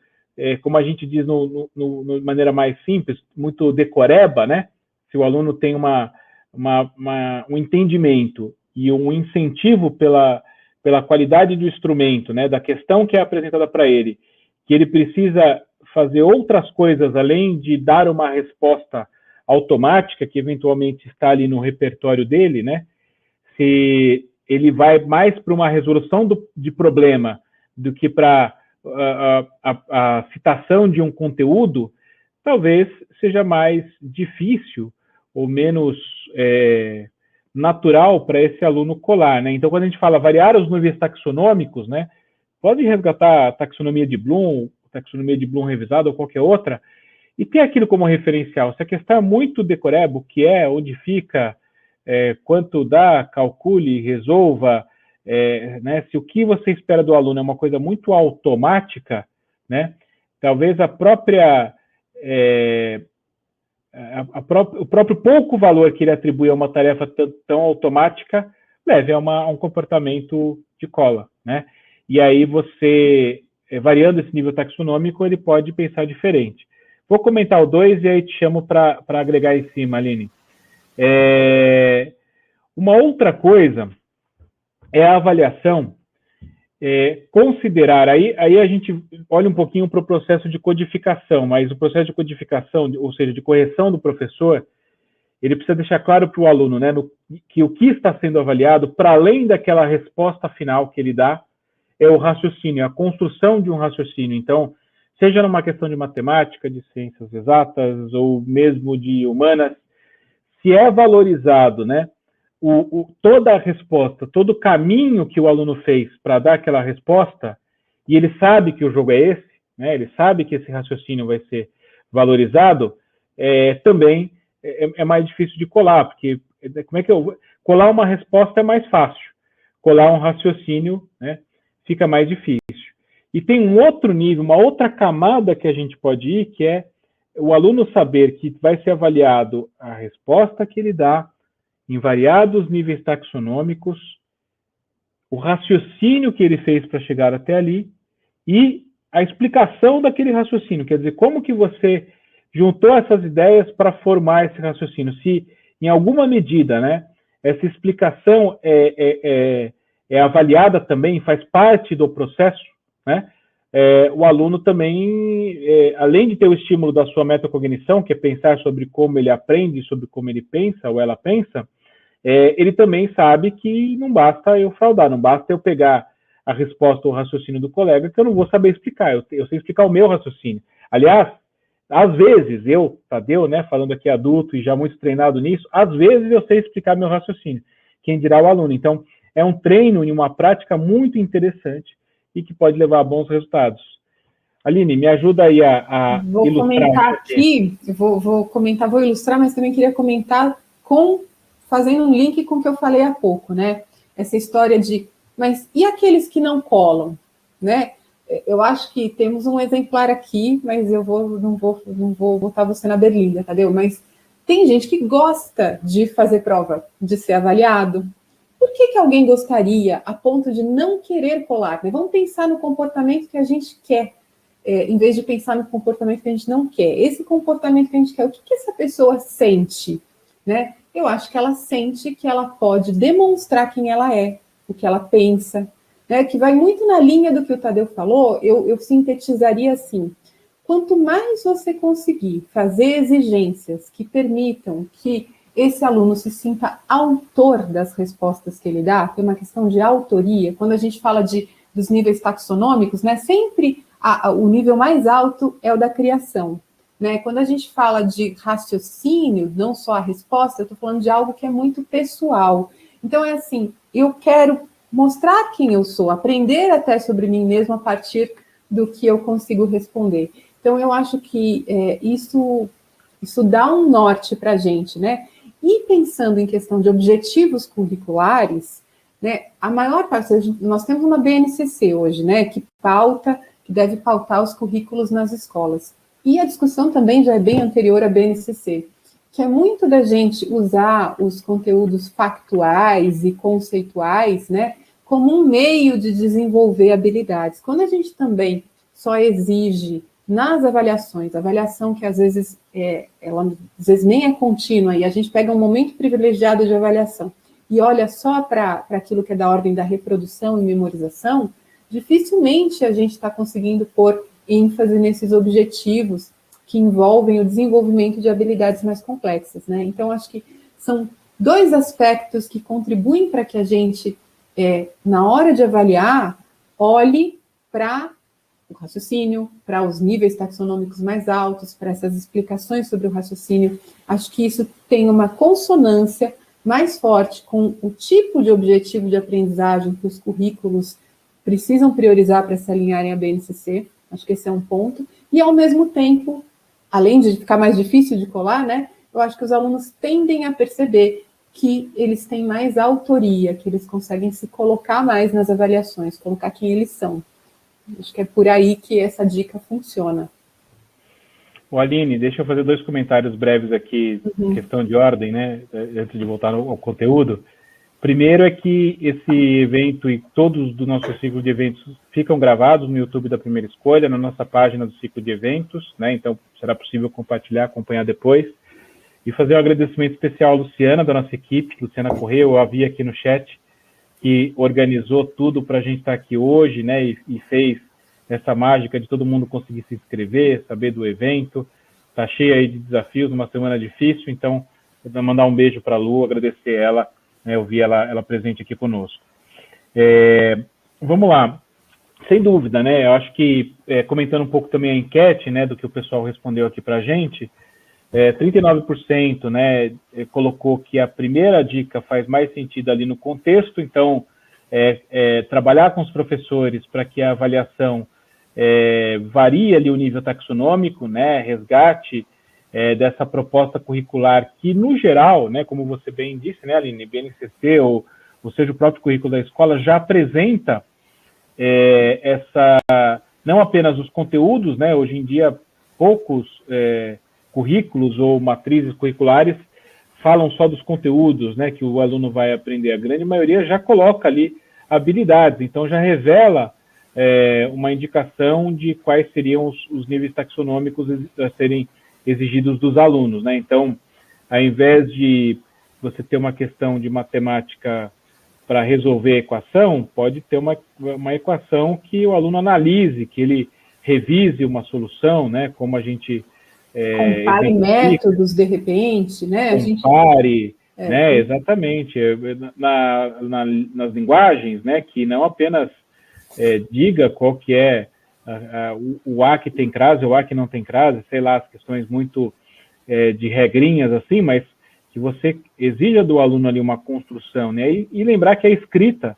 como a gente diz de maneira mais simples, muito decoreba, né? Se o aluno tem um entendimento e um incentivo pela qualidade do instrumento, né? Da questão que é apresentada para ele, que ele precisa fazer outras coisas além de dar uma resposta automática que eventualmente está ali no repertório dele, né? Se ele vai mais para uma resolução de problema do que para a citação de um conteúdo, talvez seja mais difícil ou menos natural para esse aluno colar, né? Então, quando a gente fala variar os níveis taxonômicos, né? Pode resgatar a taxonomia de Bloom revisada ou qualquer outra, e ter aquilo como referencial. Se a questão é muito decoreba, o que é, onde fica, quanto dá, calcule, resolva, né? Se o que você espera do aluno é uma coisa muito automática, né? Talvez o próprio pouco valor que ele atribui a uma tarefa tão automática leve a um comportamento de cola, né? E aí você, variando esse nível taxonômico, ele pode pensar diferente. Vou comentar o 2 e aí te chamo para agregar em cima, Aline. Uma outra coisa é a avaliação, considerar, aí a gente olha um pouquinho para o processo de codificação, mas o processo de codificação, ou seja, de correção do professor, ele precisa deixar claro para o aluno, né, que o que está sendo avaliado, para além daquela resposta final que ele dá, é o raciocínio, a construção de um raciocínio. Então, seja numa questão de matemática, de ciências exatas, ou mesmo de humanas, se é valorizado, né, toda a resposta, todo o caminho que o aluno fez para dar aquela resposta, e ele sabe que o jogo é esse, né, ele sabe que esse raciocínio vai ser valorizado, também é mais difícil de colar, porque colar uma resposta é mais fácil, colar um raciocínio, né, fica mais difícil. E tem um outro nível, uma outra camada que a gente pode ir, que é o aluno saber que vai ser avaliado a resposta que ele dá em variados níveis taxonômicos, o raciocínio que ele fez para chegar até ali e a explicação daquele raciocínio. Quer dizer, como que você juntou essas ideias para formar esse raciocínio? Se, em alguma medida, né, essa explicação é avaliada também, faz parte do processo, né? O aluno também, além de ter o estímulo da sua metacognição, que é pensar sobre como ele aprende, sobre como ele pensa ou ela pensa, ele também sabe que não basta eu fraudar, não basta eu pegar a resposta ou o raciocínio do colega, que eu não vou saber explicar, eu sei explicar o meu raciocínio. Aliás, às vezes, Tadeu, né, falando aqui adulto e já muito treinado nisso, às vezes eu sei explicar meu raciocínio, quem dirá o aluno. Então, é um treino e uma prática muito interessante e que pode levar a bons resultados. Aline, me ajuda aí a vou ilustrar. Comentar aqui, vou ilustrar, mas também queria comentar fazendo um link com o que eu falei há pouco, né? Essa história mas e aqueles que não colam, né? Eu acho que temos um exemplar aqui, mas eu não vou botar você na berlinda, entendeu? Mas tem gente que gosta de fazer prova, de ser avaliado. Por que alguém gostaria a ponto de não querer colar? Né? Vamos pensar no comportamento que a gente quer, em vez de pensar no comportamento que a gente não quer. Esse comportamento que a gente quer, o que essa pessoa sente? Né? Eu acho que ela sente que ela pode demonstrar quem ela é, o que ela pensa, né? Que vai muito na linha do que o Tadeu falou. Eu sintetizaria assim: quanto mais você conseguir fazer exigências que permitam que esse aluno se sinta autor das respostas que ele dá, tem uma questão de autoria. Quando a gente fala dos níveis taxonômicos, né, sempre o nível mais alto é o da criação. Né? Quando a gente fala de raciocínio, não só a resposta, eu estou falando de algo que é muito pessoal. Então, é assim, eu quero mostrar quem eu sou, aprender até sobre mim mesmo a partir do que eu consigo responder. Então, eu acho que isso dá um norte para a gente, né? E pensando em questão de objetivos curriculares, né? A maior parte, nós temos uma BNCC hoje, né, que deve pautar os currículos nas escolas. E a discussão também já é bem anterior à BNCC, que é muito da gente usar os conteúdos factuais e conceituais, né, como um meio de desenvolver habilidades. Quando a gente também só exige nas avaliações, avaliação que às vezes ela às vezes nem é contínua, e a gente pega um momento privilegiado de avaliação e olha só para aquilo que é da ordem da reprodução e memorização, dificilmente a gente está conseguindo pôr ênfase nesses objetivos que envolvem o desenvolvimento de habilidades mais complexas, né? Então, acho que são dois aspectos que contribuem para que a gente, na hora de avaliar, olhe para o raciocínio, para os níveis taxonômicos mais altos, para essas explicações sobre o raciocínio. Acho que isso tem uma consonância mais forte com o tipo de objetivo de aprendizagem que os currículos precisam priorizar para se alinharem à BNCC. Acho que esse é um ponto. E, ao mesmo tempo, além de ficar mais difícil de colar, né, eu acho que os alunos tendem a perceber que eles têm mais autoria, que eles conseguem se colocar mais nas avaliações, colocar quem eles são. Acho que é por aí que essa dica funciona. Aline, deixa eu fazer 2 comentários breves aqui, questão de ordem, né, antes de voltar ao conteúdo. Primeiro é que esse evento e todos do nosso ciclo de eventos ficam gravados no YouTube da Primeira Escolha, na nossa página do ciclo de eventos, né, então será possível compartilhar, acompanhar depois. E fazer um agradecimento especial à Luciana, da nossa equipe, Luciana Corrêa, eu a vi aqui no chat, que organizou tudo para a gente estar aqui hoje, né, e fez essa mágica de todo mundo conseguir se inscrever, saber do evento. Está cheia aí de desafios, uma semana difícil, então eu vou mandar um beijo para a Lu, agradecer ela, né, eu vi ela presente aqui conosco. Vamos lá, sem dúvida, né, eu acho que, comentando um pouco também a enquete, né, do que o pessoal respondeu aqui para a gente, 39%, né, colocou que a primeira dica faz mais sentido ali no contexto, então, trabalhar com os professores para que a avaliação varie ali o nível taxonômico, né, resgate dessa proposta curricular que, no geral, né, como você bem disse, né, Aline, BNCC ou seja, o próprio currículo da escola já apresenta não apenas os conteúdos, né, hoje em dia poucos currículos ou matrizes curriculares falam só dos conteúdos, né, que o aluno vai aprender. A grande maioria já coloca ali habilidades, então já revela uma indicação de quais seriam os níveis taxonômicos a serem exigidos dos alunos, né? Então, ao invés de você ter uma questão de matemática para resolver a equação, pode ter uma equação que o aluno analise, que ele revise uma solução, né? Como a gente compare métodos, de repente, né? Compare, né? Exatamente. Nas linguagens, né? Que não apenas diga qual que é o A que tem crase, o A que não tem crase, sei lá, as questões muito de regrinhas assim, mas que você exija do aluno ali uma construção, né? E lembrar que a escrita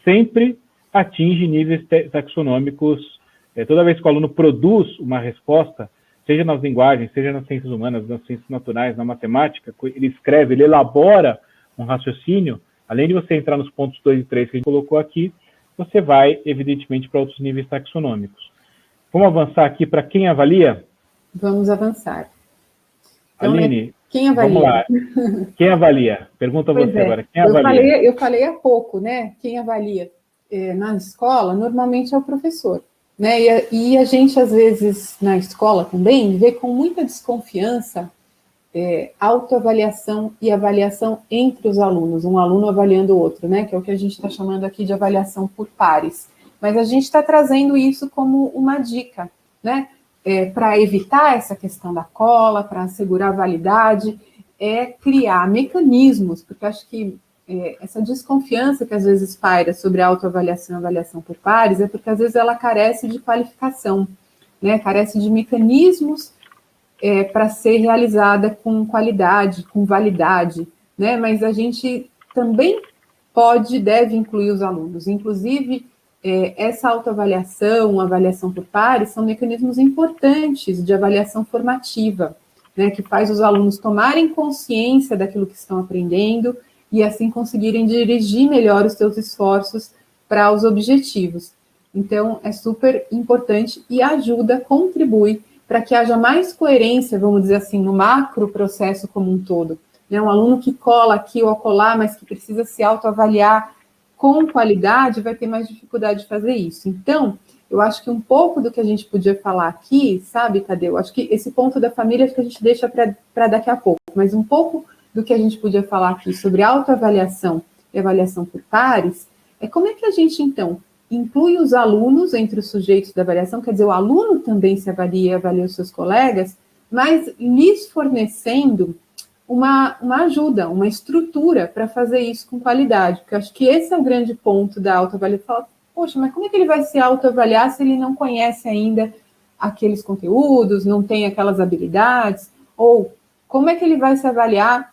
sempre atinge níveis taxonômicos, toda vez que o aluno produz uma resposta, seja nas linguagens, seja nas ciências humanas, nas ciências naturais, na matemática, ele escreve, ele elabora um raciocínio, além de você entrar nos pontos 2 e 3 que a gente colocou aqui, você vai, evidentemente, para outros níveis taxonômicos. Vamos avançar aqui para quem avalia? Vamos avançar. Então, Aline, quem avalia? Vamos lá. Quem avalia? Pergunta a você agora. Quem avalia? Eu falei há pouco, né? Quem avalia na escola, normalmente é o professor. Né? E a gente, às vezes, na escola também, vê com muita desconfiança autoavaliação e avaliação entre os alunos, um aluno avaliando o outro, né? Que é o que a gente está chamando aqui de avaliação por pares. Mas a gente está trazendo isso como uma dica, né? Para evitar essa questão da cola, para assegurar a validade, criar mecanismos, porque acho que essa desconfiança que às vezes paira sobre a autoavaliação e avaliação por pares é porque às vezes ela carece de qualificação, né? Carece de mecanismos para ser realizada com qualidade, com validade, né? Mas a gente também deve incluir os alunos. Inclusive, essa autoavaliação, avaliação por pares, são mecanismos importantes de avaliação formativa, né? Que faz os alunos tomarem consciência daquilo que estão aprendendo e assim conseguirem dirigir melhor os seus esforços para os objetivos. Então, é super importante e ajuda, contribui para que haja mais coerência, vamos dizer assim, no macro processo como um todo. Né? Um aluno que cola aqui ou acolá, mas que precisa se autoavaliar com qualidade, vai ter mais dificuldade de fazer isso. Então, eu acho que um pouco do que a gente podia falar aqui, sabe, Tadeu? Acho que esse ponto da família acho que a gente deixa para daqui a pouco, mas um pouco do que a gente podia falar aqui sobre autoavaliação e avaliação por pares, é como é que a gente, então, inclui os alunos entre os sujeitos da avaliação, quer dizer, o aluno também se avalia os seus colegas, mas lhes fornecendo uma ajuda, uma estrutura para fazer isso com qualidade, porque eu acho que esse é o grande ponto da autoavaliação. Poxa, mas como é que ele vai se autoavaliar se ele não conhece ainda aqueles conteúdos, não tem aquelas habilidades? Ou como é que ele vai se avaliar,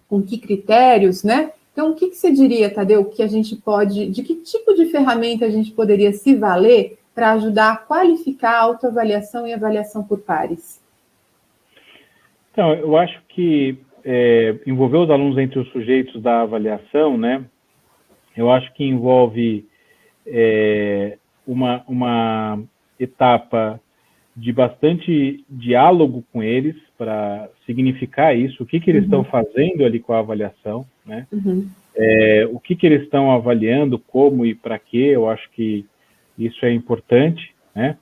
com que critérios, né? Então, o que você diria, Tadeu, que a gente pode, de que tipo de ferramenta a gente poderia se valer para ajudar a qualificar a autoavaliação e avaliação por pares? Então, eu acho que envolver os alunos entre os sujeitos da avaliação, né? Eu acho que envolve uma etapa de bastante diálogo com eles para significar isso, o que eles estão fazendo ali com a avaliação, né? O que eles estão avaliando, como e para quê, eu acho que isso é importante, né?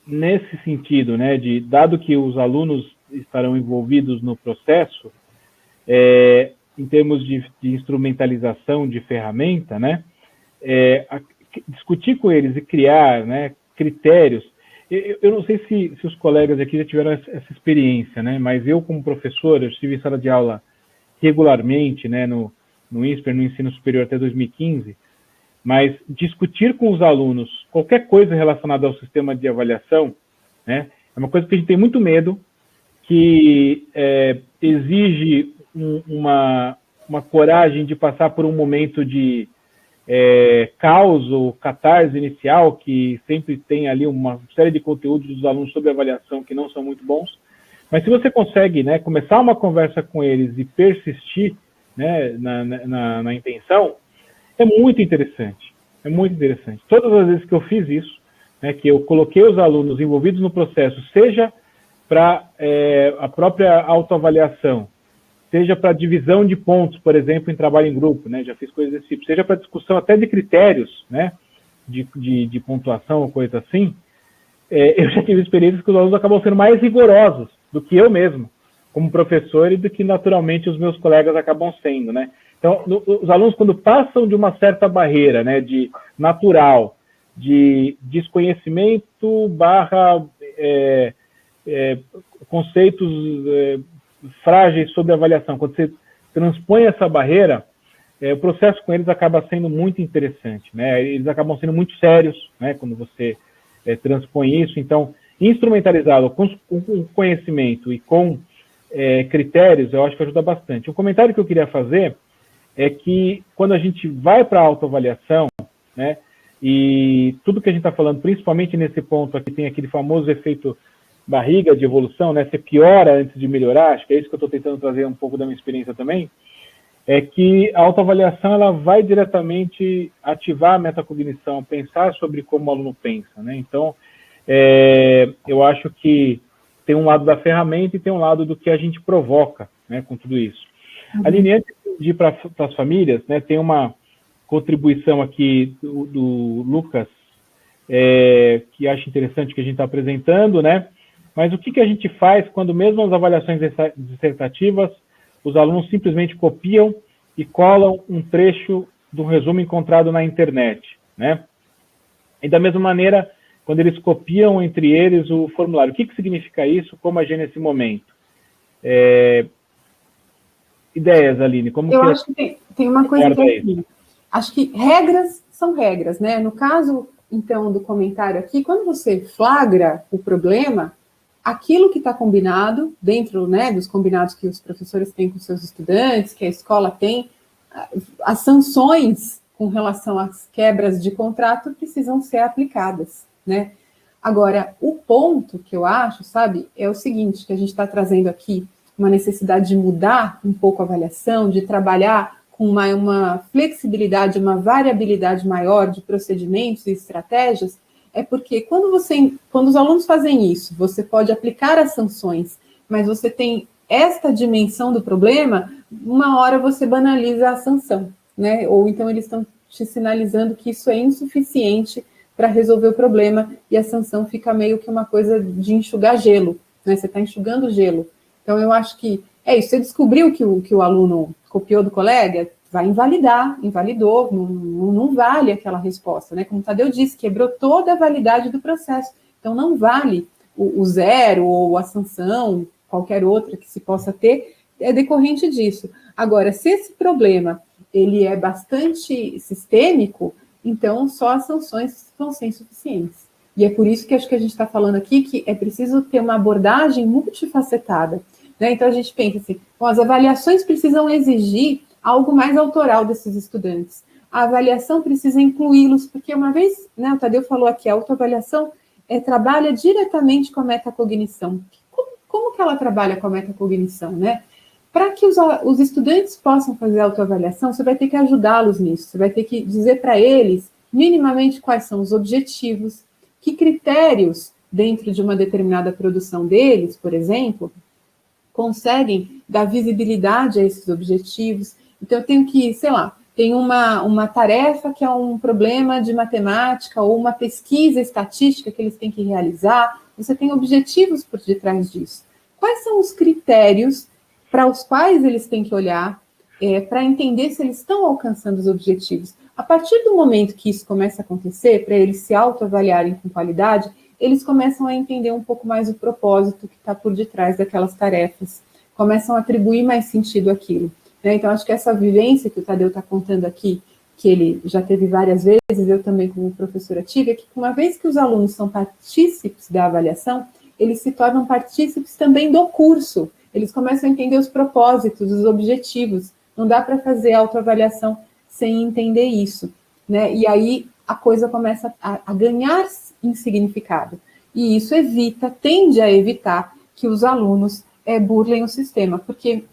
Nesse sentido, né, dado que os alunos estarão envolvidos no processo, em termos de instrumentalização de ferramenta, né, discutir com eles e criar, né, critérios. Eu não sei se os colegas aqui já tiveram essa experiência, né, mas eu, como professor, eu estive em sala de aula regularmente, né, no INSPER, no ensino superior até 2015, mas discutir com os alunos qualquer coisa relacionada ao sistema de avaliação, né, é uma coisa que a gente tem muito medo, que exige uma coragem de passar por um momento de caos ou catarse inicial, que sempre tem ali uma série de conteúdos dos alunos sobre avaliação que não são muito bons, mas se você consegue, né, começar uma conversa com eles e persistir, né, na intenção, é muito interessante, é muito interessante. Todas as vezes que eu fiz isso, né, que eu coloquei os alunos envolvidos no processo, seja para a própria autoavaliação, seja para divisão de pontos, por exemplo, em trabalho em grupo, né, já fiz coisas desse tipo, seja para discussão até de critérios, né, de pontuação ou coisa assim, eu já tive experiências que os alunos acabam sendo mais rigorosos do que eu mesmo, como professor, e do que naturalmente os meus colegas acabam sendo, né. Então, os alunos, quando passam de uma certa barreira, né, de natural, de desconhecimento barra conceitos frágeis sobre avaliação, quando você transpõe essa barreira, o processo com eles acaba sendo muito interessante, né? Eles acabam sendo muito sérios, né, quando você transpõe isso. Então, instrumentalizá-lo com conhecimento e com critérios, eu acho que ajuda bastante. Um comentário que eu queria fazer é que quando a gente vai para a autoavaliação, né, e tudo que a gente está falando, principalmente nesse ponto aqui, tem aquele famoso efeito barriga de evolução, né, você piora antes de melhorar, acho que é isso que eu estou tentando trazer um pouco da minha experiência também, é que a autoavaliação ela vai diretamente ativar a metacognição, pensar sobre como o aluno pensa, né, então eu acho que tem um lado da ferramenta e tem um lado do que a gente provoca, né, com tudo isso. Aline, antes de ir para as famílias, né, tem uma contribuição aqui do Lucas, que acho interessante que a gente está apresentando, né? Mas o que a gente faz quando mesmo as avaliações dissertativas, os alunos simplesmente copiam e colam um trecho do resumo encontrado na internet, né? E da mesma maneira, quando eles copiam entre eles o formulário. O que significa isso? Como agir nesse momento? Ideias, Aline? Como eu acho que tem uma coisa que é assim, acho que regras são regras, né? No caso, então, do comentário aqui, quando você flagra o problema, aquilo que está combinado, dentro, né, dos combinados que os professores têm com seus estudantes, que a escola tem, as sanções com relação às quebras de contrato precisam ser aplicadas, né? Agora, o ponto que eu acho, sabe, é o seguinte, que a gente está trazendo aqui uma necessidade de mudar um pouco a avaliação, de trabalhar com uma flexibilidade, uma variabilidade maior de procedimentos e estratégias, é porque quando os alunos fazem isso, você pode aplicar as sanções, mas você tem esta dimensão do problema, uma hora você banaliza a sanção, né? Ou então eles estão te sinalizando que isso é insuficiente para resolver o problema e a sanção fica meio que uma coisa de enxugar gelo, né? Você está enxugando gelo. Então, eu acho que é isso. Você descobriu que o aluno copiou do colega, vai invalidar, invalidou, não vale aquela resposta, né? Como o Tadeu disse, quebrou toda a validade do processo. Então, não vale o zero ou a sanção, qualquer outra que se possa ter, é decorrente disso. Agora, se esse problema ele é bastante sistêmico, então só as sanções vão ser insuficientes. E é por isso que acho que a gente está falando aqui que é preciso ter uma abordagem multifacetada, né? Então a gente pensa assim, bom, as avaliações precisam exigir algo mais autoral desses estudantes. A avaliação precisa incluí-los, porque uma vez, né, o Tadeu falou aqui, a autoavaliação trabalha diretamente com a metacognição. Como que ela trabalha com a metacognição, né? Para que os estudantes possam fazer a autoavaliação, você vai ter que ajudá-los nisso, você vai ter que dizer para eles, minimamente, quais são os objetivos, que critérios, dentro de uma determinada produção deles, por exemplo, conseguem dar visibilidade a esses objetivos. Então, eu tenho que, sei lá, tem uma tarefa que é um problema de matemática ou uma pesquisa estatística que eles têm que realizar, você tem objetivos por detrás disso. Quais são os critérios para os quais eles têm que olhar para entender se eles estão alcançando os objetivos? A partir do momento que isso começa a acontecer, para eles se autoavaliarem com qualidade, eles começam a entender um pouco mais o propósito que está por detrás daquelas tarefas, começam a atribuir mais sentido àquilo. Né? Então, acho que essa vivência que o Tadeu está contando aqui, que ele já teve várias vezes, eu também como professora tive, é que uma vez que os alunos são partícipes da avaliação, eles se tornam partícipes também do curso, eles começam a entender os propósitos, os objetivos, não dá para fazer autoavaliação sem entender isso, né? E aí a coisa começa a ganhar em significado, e isso tende a evitar que os alunos burlem o sistema, porque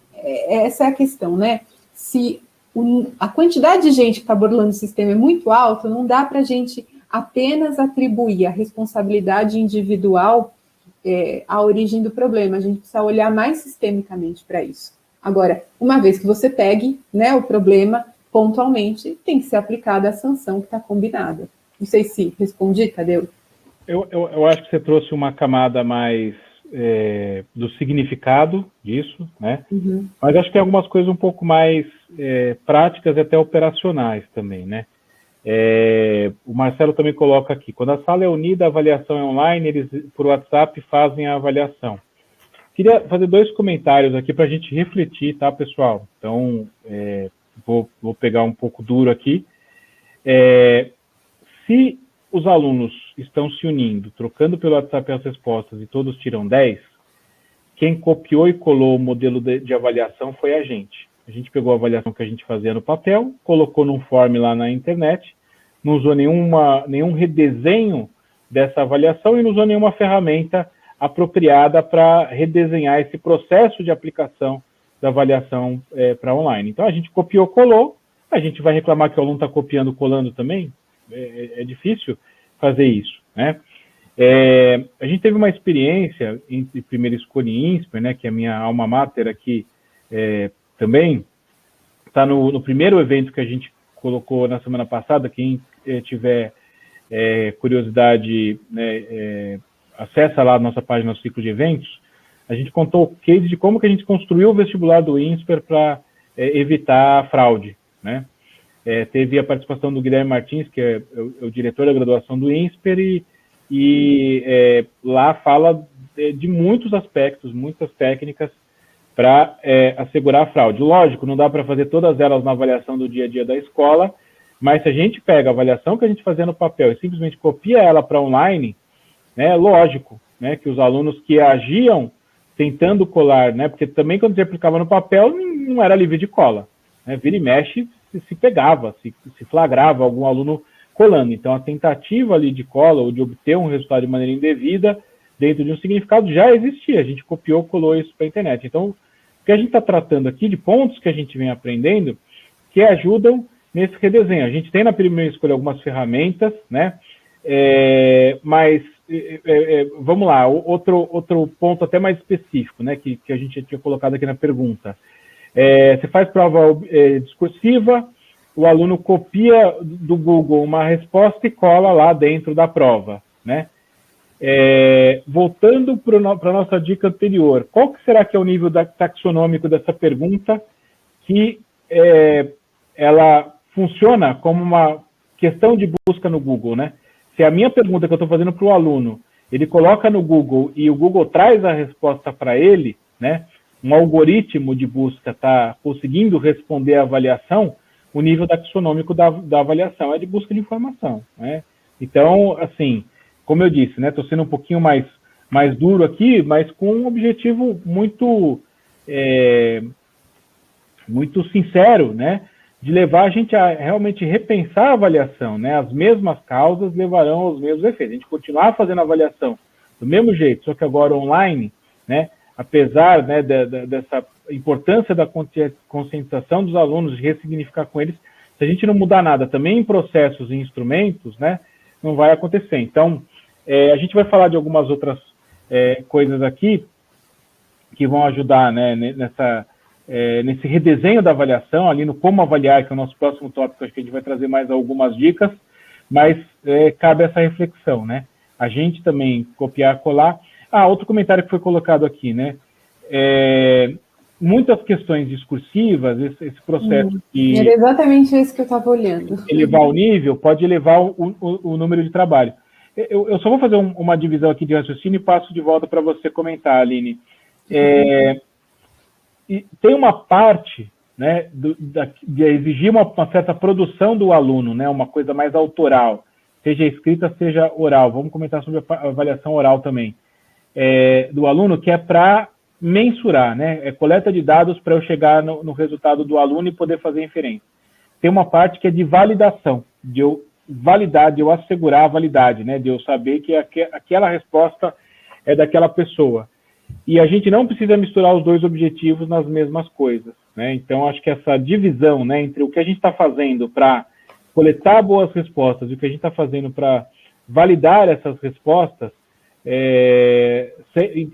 essa é a questão, né? Se a quantidade de gente que está burlando o sistema é muito alta, não dá para a gente apenas atribuir a responsabilidade individual à origem do problema, a gente precisa olhar mais sistemicamente para isso. Agora, uma vez que você pegue, né, o problema pontualmente, tem que ser aplicada a sanção que está combinada. Não sei se respondi, Tadeu? Eu acho que você trouxe uma camada mais do significado disso, né? Uhum. Mas acho que tem algumas coisas um pouco mais práticas e até operacionais também, né? O Marcelo também coloca aqui, quando a sala é unida, a avaliação é online, eles por WhatsApp fazem a avaliação. Queria fazer 2 comentários aqui para a gente refletir, tá, pessoal? Então, vou pegar um pouco duro aqui. Se os alunos estão se unindo, trocando pelo WhatsApp as respostas e todos tiram 10, quem copiou e colou o modelo de avaliação foi a gente. A gente pegou a avaliação que a gente fazia no papel, colocou num form lá na internet, não usou nenhum redesenho dessa avaliação e não usou nenhuma ferramenta apropriada para redesenhar esse processo de aplicação da avaliação para online. Então, a gente copiou, colou, a gente vai reclamar que o aluno está copiando, colando também? É difícil fazer isso, né? A gente teve uma experiência entre Primeira Escolha e INSPER, né, que é a minha alma mater aqui também, está no primeiro evento que a gente colocou na semana passada. Quem tiver curiosidade, né, acessa lá a nossa página do ciclo de eventos. A gente contou o case de como que a gente construiu o vestibular do INSPER para evitar fraude, né? Teve a participação do Guilherme Martins, que é o diretor da graduação do INSPER, e lá fala de muitos aspectos, muitas técnicas para assegurar a fraude. Lógico, não dá para fazer todas elas na avaliação do dia a dia da escola, mas se a gente pega a avaliação que a gente fazia no papel e simplesmente copia ela para online, né, lógico, né, que os alunos que agiam tentando colar, né, porque também quando você aplicava no papel não era livre de cola, né, vira e mexe se pegava, se flagrava algum aluno colando. Então, a tentativa ali de cola ou de obter um resultado de maneira indevida dentro de um significado já existia. A gente copiou, colou isso para a internet. Então, Porque a gente está tratando aqui de pontos que a gente vem aprendendo que ajudam nesse redesenho. A gente tem na primeira escolha algumas ferramentas, né? Mas vamos lá, outro ponto até mais específico, né? Que a gente tinha colocado aqui na pergunta. Você faz prova discursiva, o aluno copia do Google uma resposta e cola lá dentro da prova, né? Voltando para a nossa dica anterior, qual que será que é o nível taxonômico dessa pergunta que ela funciona como uma questão de busca no Google, né? Se a minha pergunta que eu estou fazendo para o aluno, ele coloca no Google e o Google traz a resposta para ele, né? Um algoritmo de busca está conseguindo responder a avaliação, o nível taxonômico da avaliação é de busca de informação, né? Então, assim, como eu disse, né? Estou sendo um pouquinho mais duro aqui, mas com um objetivo muito sincero, né? De levar a gente a realmente repensar a avaliação, né? As mesmas causas levarão aos mesmos efeitos. A gente continuar fazendo a avaliação do mesmo jeito, só que agora online, né? Apesar, né, dessa importância da conscientização dos alunos, de ressignificar com eles, se a gente não mudar nada também em processos e instrumentos, né? Não vai acontecer. Então, a gente vai falar de algumas outras coisas aqui que vão ajudar, né, nesse redesenho da avaliação, ali no como avaliar, que é o nosso próximo tópico, acho que a gente vai trazer mais algumas dicas, mas cabe essa reflexão, né? A gente também copiar, colar. Outro comentário que foi colocado aqui, né? Muitas questões discursivas, esse processo que... Era exatamente isso que eu estava olhando. Elevar o nível pode elevar o número de trabalho. Eu só vou fazer uma divisão aqui de raciocínio e passo de volta para você comentar, Aline. E tem uma parte, né, de exigir uma certa produção do aluno, né, uma coisa mais autoral, seja escrita, seja oral. Vamos comentar sobre a avaliação oral também. Do aluno, que é para mensurar, né, coleta de dados para eu chegar no resultado do aluno e poder fazer inferência. Tem uma parte que é de validação, de eu validar, de eu assegurar a validade, né, de eu saber que aquela resposta é daquela pessoa. E a gente não precisa misturar os dois objetivos nas mesmas coisas, né? Então, acho que essa divisão, né, entre o que a gente está fazendo para coletar boas respostas e o que a gente está fazendo para validar essas respostas,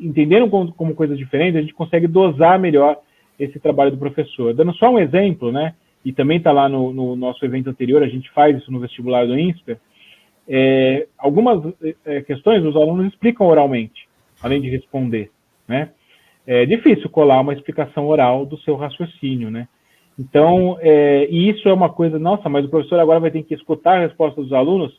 entendendo como coisas diferentes, a gente consegue dosar melhor esse trabalho do professor. Dando só um exemplo, né, e também está lá no nosso evento anterior, a gente faz isso no vestibular do INSPER, algumas questões os alunos explicam oralmente, além de responder, né? É difícil colar uma explicação oral do seu raciocínio, né? Então, e isso é uma coisa, nossa, mas o professor agora vai ter que escutar a resposta dos alunos.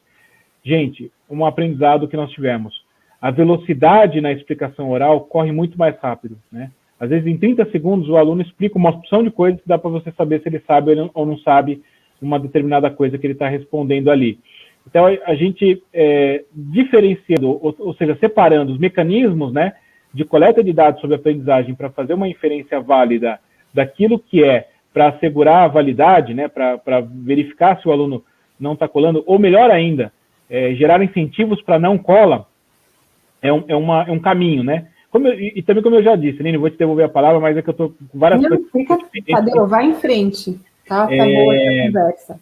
Gente, um aprendizado que nós tivemos. A velocidade na explicação oral corre muito mais rápido, né? Às vezes, em 30 segundos, o aluno explica uma opção de coisas que dá para você saber se ele sabe ou não sabe uma determinada coisa que ele está respondendo ali. Então, a gente diferenciando, ou seja, separando os mecanismos, né, de coleta de dados sobre aprendizagem para fazer uma inferência válida daquilo que para assegurar a validade, né, para verificar se o aluno não está colando, ou melhor ainda, gerar incentivos para não cola, é um caminho, né? E também, como eu já disse, Nini, vou te devolver a palavra, mas é que eu estou com várias coisas... Tadeu, vai em frente, tá? Tá boa essa conversa.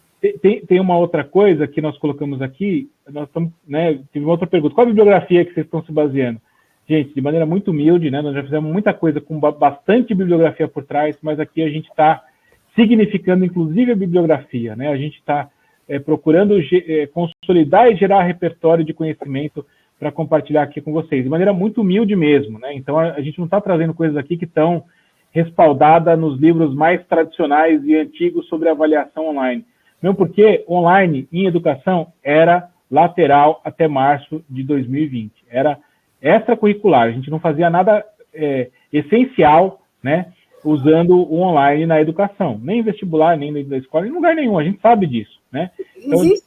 Tem uma outra coisa que nós colocamos aqui, nós estamos, né, tive uma outra pergunta. Qual a bibliografia que vocês estão se baseando? Gente, de maneira muito humilde, né, nós já fizemos muita coisa com bastante bibliografia por trás, mas aqui a gente está significando, inclusive, a bibliografia, né? A gente está procurando consolidar e gerar repertório de conhecimento para compartilhar aqui com vocês, de maneira muito humilde mesmo, né? Então, a gente não está trazendo coisas aqui que estão respaldadas nos livros mais tradicionais e antigos sobre avaliação online. Mesmo porque online, em educação, era lateral até março de 2020. Era extracurricular, a gente não fazia nada essencial, né, usando o online na educação, nem em vestibular, nem na escola, em lugar nenhum, a gente sabe disso, né? Então, existe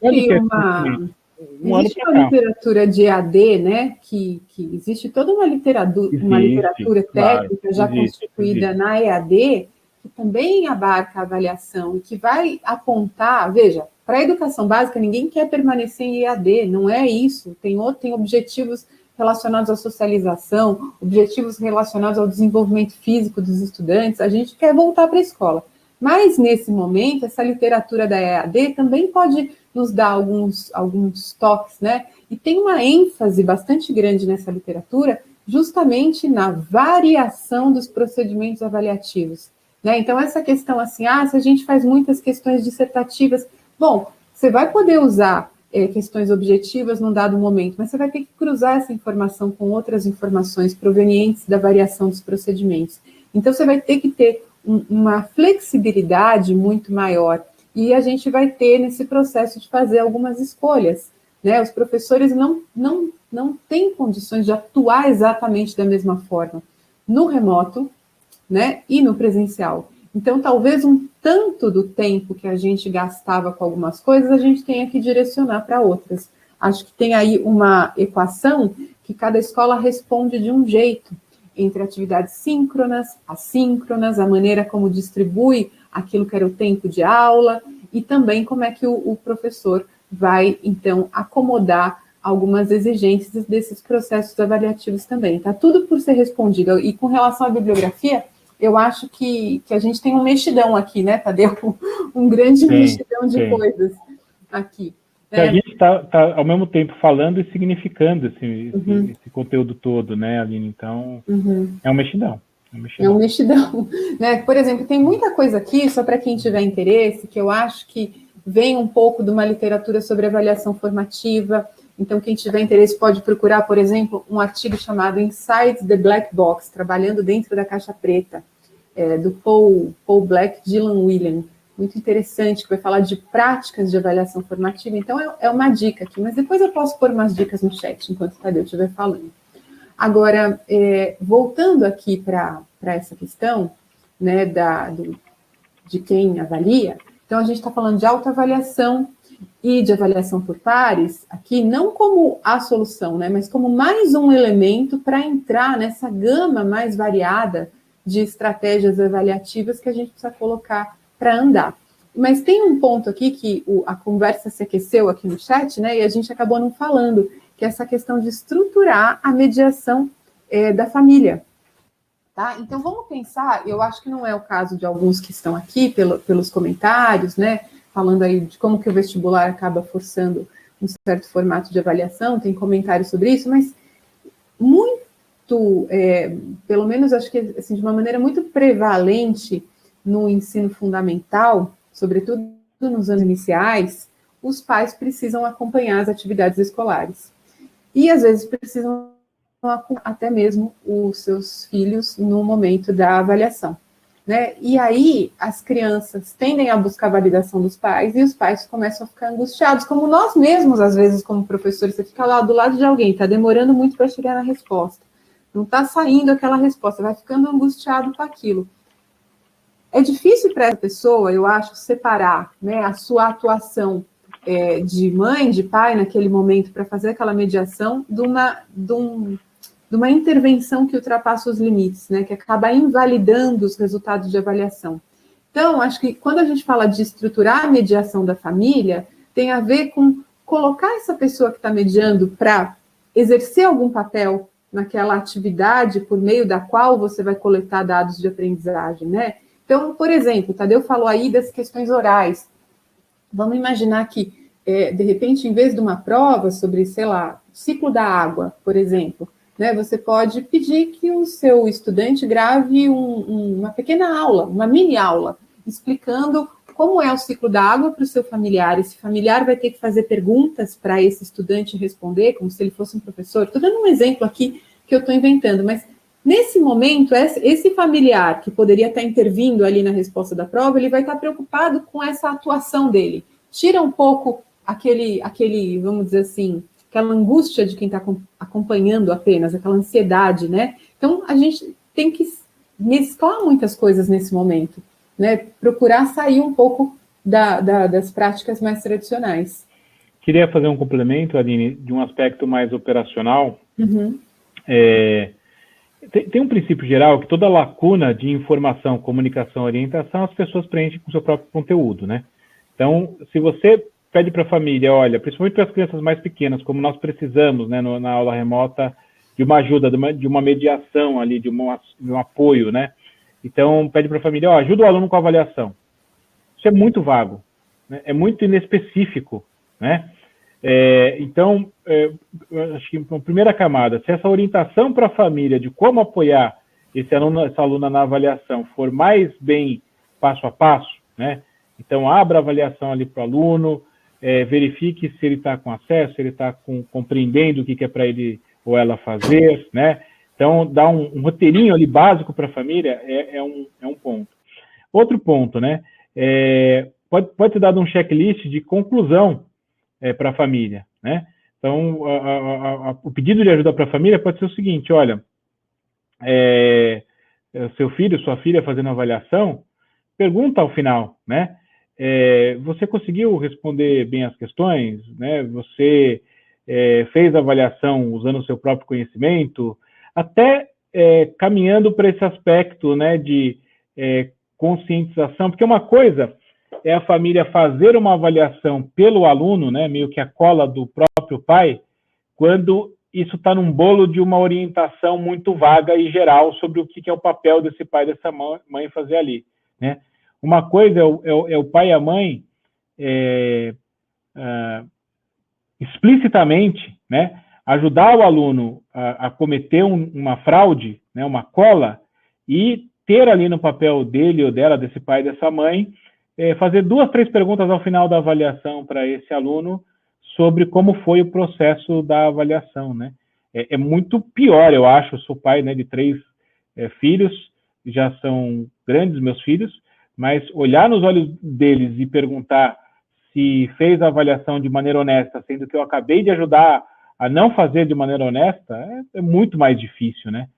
uma literatura de EAD, né, que existe toda uma literatura técnica já constituída na EAD, que também abarca a avaliação e que vai apontar, veja, para a educação básica ninguém quer permanecer em EAD, não é isso, tem objetivos relacionados à socialização, objetivos relacionados ao desenvolvimento físico dos estudantes, a gente quer voltar para a escola. Mas, nesse momento, essa literatura da EAD também pode nos dar alguns toques, né? E tem uma ênfase bastante grande nessa literatura, justamente na variação dos procedimentos avaliativos, né? Então, essa questão assim, se a gente faz muitas questões dissertativas, bom, você vai poder usar questões objetivas num dado momento, mas você vai ter que cruzar essa informação com outras informações provenientes da variação dos procedimentos. Então, você vai ter que ter uma flexibilidade muito maior, e a gente vai ter nesse processo de fazer algumas escolhas, né? Os professores não têm condições de atuar exatamente da mesma forma no remoto, né, e no presencial. Então, talvez um tanto do tempo que a gente gastava com algumas coisas, a gente tenha que direcionar para outras. Acho que tem aí uma equação que cada escola responde de um jeito, entre atividades síncronas, assíncronas, a maneira como distribui aquilo que era o tempo de aula, e também como é que o professor vai, então, acomodar algumas exigências desses processos avaliativos também. Está tudo por ser respondido. E com relação à bibliografia, eu acho que a gente tem um mexidão aqui, né, Tadeu? Um grande mexidão de coisas aqui. A gente está ao mesmo tempo falando e significando esse conteúdo todo, né, Aline? Então, é um mexidão. É um mexidão. Né? Por exemplo, tem muita coisa aqui, só para quem tiver interesse, que eu acho que vem um pouco de uma literatura sobre avaliação formativa. Então, quem tiver interesse pode procurar, por exemplo, um artigo chamado Inside the Black Box, Trabalhando Dentro da Caixa Preta, do Paul Black, Dylan Whelan. Muito interessante, que vai falar de práticas de avaliação formativa. Então, é uma dica aqui, mas depois eu posso pôr umas dicas no chat, enquanto o Tadeu estiver falando. Agora, voltando aqui para essa questão, né, de quem avalia, então a gente está falando de autoavaliação e de avaliação por pares, aqui não como a solução, né, mas como mais um elemento para entrar nessa gama mais variada de estratégias avaliativas que a gente precisa colocar para andar. Mas tem um ponto aqui que a conversa se aqueceu aqui no chat, né, e a gente acabou não falando, que é essa questão de estruturar a mediação da família. Tá? Então, vamos pensar, eu acho que não é o caso de alguns que estão aqui pelos comentários, né, falando aí de como que o vestibular acaba forçando um certo formato de avaliação, tem comentários sobre isso, mas muito, pelo menos acho que assim, de uma maneira muito prevalente no ensino fundamental, sobretudo nos anos iniciais, os pais precisam acompanhar as atividades escolares. E, às vezes, precisam até mesmo os seus filhos no momento da avaliação, né? E aí, as crianças tendem a buscar a validação dos pais e os pais começam a ficar angustiados, como nós mesmos, às vezes, como professores, você fica lá do lado de alguém, está demorando muito para chegar na resposta, não está saindo aquela resposta, vai ficando angustiado com aquilo. É difícil para essa pessoa, eu acho, separar, né, a sua atuação de mãe, de pai, naquele momento, para fazer aquela mediação, de uma intervenção que ultrapassa os limites, né, que acaba invalidando os resultados de avaliação. Então, acho que quando a gente fala de estruturar a mediação da família, tem a ver com colocar essa pessoa que está mediando para exercer algum papel naquela atividade por meio da qual você vai coletar dados de aprendizagem, né? Então, por exemplo, o Tadeu falou aí das questões orais. Vamos imaginar que, de repente, em vez de uma prova sobre, sei lá, ciclo da água, por exemplo, né, você pode pedir que o seu estudante grave uma pequena aula, uma mini aula, explicando como é o ciclo da água para o seu familiar. Esse familiar vai ter que fazer perguntas para esse estudante responder, como se ele fosse um professor. Estou dando um exemplo aqui que eu estou inventando, mas nesse momento, esse familiar que poderia estar intervindo ali na resposta da prova, ele vai estar preocupado com essa atuação dele. Tira um pouco aquele, vamos dizer assim, aquela angústia de quem está acompanhando apenas, aquela ansiedade, né? Então, a gente tem que mesclar muitas coisas nesse momento, né? Procurar sair um pouco das práticas mais tradicionais. Queria fazer um complemento, Aline, de um aspecto mais operacional. Tem um princípio geral que toda lacuna de informação, comunicação, orientação, as pessoas preenchem com o seu próprio conteúdo, né? Então, se você pede para a família, olha, principalmente para as crianças mais pequenas, como nós precisamos, né, na aula remota, uma ajuda, de uma mediação ali, de um apoio, né? Então, pede para a família, ajuda o aluno com a avaliação. Isso é muito vago, né? É muito inespecífico, né? Então, acho que a primeira camada, se essa orientação para a família de como apoiar esse aluno, essa aluna na avaliação for mais bem passo a passo, né? Então, abra a avaliação ali para o aluno, verifique se ele está com acesso, se ele está compreendendo o que é para ele ou ela fazer, né? Então, dar um roteirinho ali básico para a família é um ponto. Outro ponto, né? Pode ser dado um checklist de conclusão para a família, né? Então, o pedido de ajuda para a família pode ser o seguinte, olha, seu filho, sua filha fazendo avaliação, pergunta ao final, né? Você conseguiu responder bem as questões, né? Você fez a avaliação usando o seu próprio conhecimento, até caminhando para esse aspecto, né, de conscientização, porque uma coisa é a família fazer uma avaliação pelo aluno, né, meio que a cola do próprio pai, quando isso está num bolo de uma orientação muito vaga e geral sobre o que é o papel desse pai e dessa mãe fazer ali, né? Uma coisa é o pai e a mãe explicitamente, né, ajudar o aluno a cometer uma fraude, né, uma cola, e ter ali no papel dele ou dela, desse pai e dessa mãe, fazer 2, 3 perguntas ao final da avaliação para esse aluno sobre como foi o processo da avaliação, né? É muito pior, eu acho. Eu sou pai, né, de 3 filhos, já são grandes meus filhos, mas olhar nos olhos deles e perguntar se fez a avaliação de maneira honesta, sendo que eu acabei de ajudar a não fazer de maneira honesta, é muito mais difícil, né?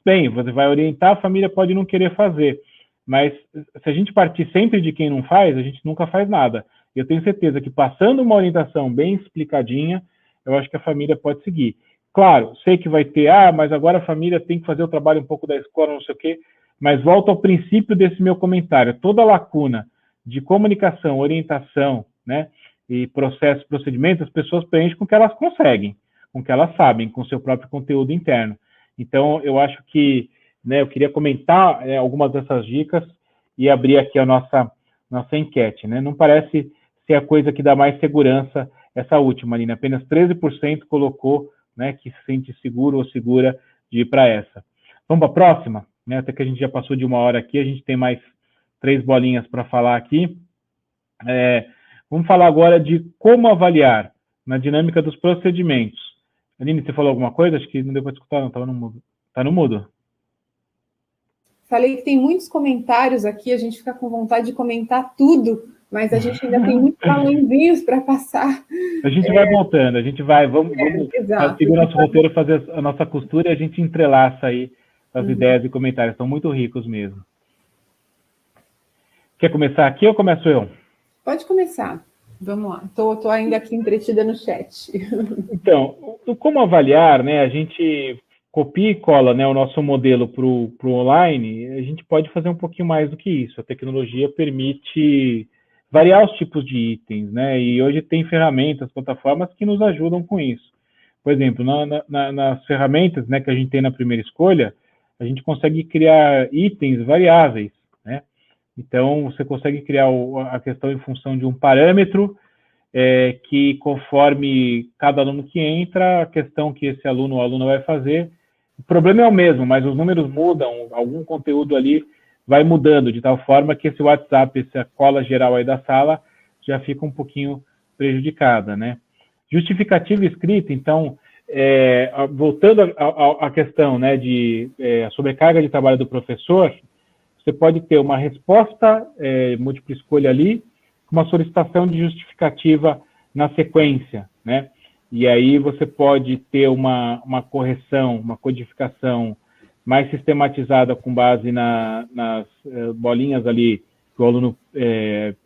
Bem, você vai orientar, a família pode não querer fazer, mas se a gente partir sempre de quem não faz, a gente nunca faz nada. Eu tenho certeza que passando uma orientação bem explicadinha, eu acho que a família pode seguir. Claro, sei que vai ter, mas agora a família tem que fazer o trabalho um pouco da escola, não sei o quê, mas volto ao princípio desse meu comentário. Toda lacuna de comunicação, orientação, né, e processos, procedimentos, as pessoas preenchem com o que elas conseguem, com o que elas sabem, com o seu próprio conteúdo interno. Então, eu acho que, né, eu queria comentar algumas dessas dicas e abrir aqui a nossa enquete, né? Não parece ser a coisa que dá mais segurança, essa última ali, né? Apenas 13% colocou, né, que se sente seguro ou segura de ir para essa. Vamos para a próxima, né? Até que a gente já passou de 1 hora aqui, a gente tem mais 3 bolinhas para falar aqui. Vamos falar agora de como avaliar na dinâmica dos procedimentos. Aline, você falou alguma coisa? Acho que não deu para escutar, não, estava no mudo. Está no mudo. Falei que tem muitos comentários aqui, a gente fica com vontade de comentar tudo, mas a gente ainda tem muitos balãozinhos para passar. A gente vai voltando, vamos seguir o nosso roteiro, fazer a nossa costura e a gente entrelaça aí as ideias e comentários, são muito ricos mesmo. Quer começar aqui ou começo eu? Pode começar. Vamos lá. Estou ainda aqui entretida no chat. Então, como avaliar, né? A gente copia e cola, né, o nosso modelo para o online, a gente pode fazer um pouquinho mais do que isso. A tecnologia permite variar os tipos de itens, né? E hoje tem ferramentas, plataformas que nos ajudam com isso. Por exemplo, nas ferramentas, né, que a gente tem na primeira escolha, a gente consegue criar itens variáveis, né? Então, você consegue criar a questão em função de um parâmetro que, conforme cada aluno que entra, a questão que esse aluno ou aluna vai fazer, o problema é o mesmo, mas os números mudam, algum conteúdo ali vai mudando, de tal forma que esse WhatsApp, essa cola geral aí da sala, já fica um pouquinho prejudicada, né? Justificativa escrita, então, voltando à questão, né, de a sobrecarga de trabalho do professor, você pode ter uma resposta múltipla escolha ali, uma solicitação de justificativa na sequência, né? E aí você pode ter uma correção, uma codificação mais sistematizada com base nas bolinhas ali que o aluno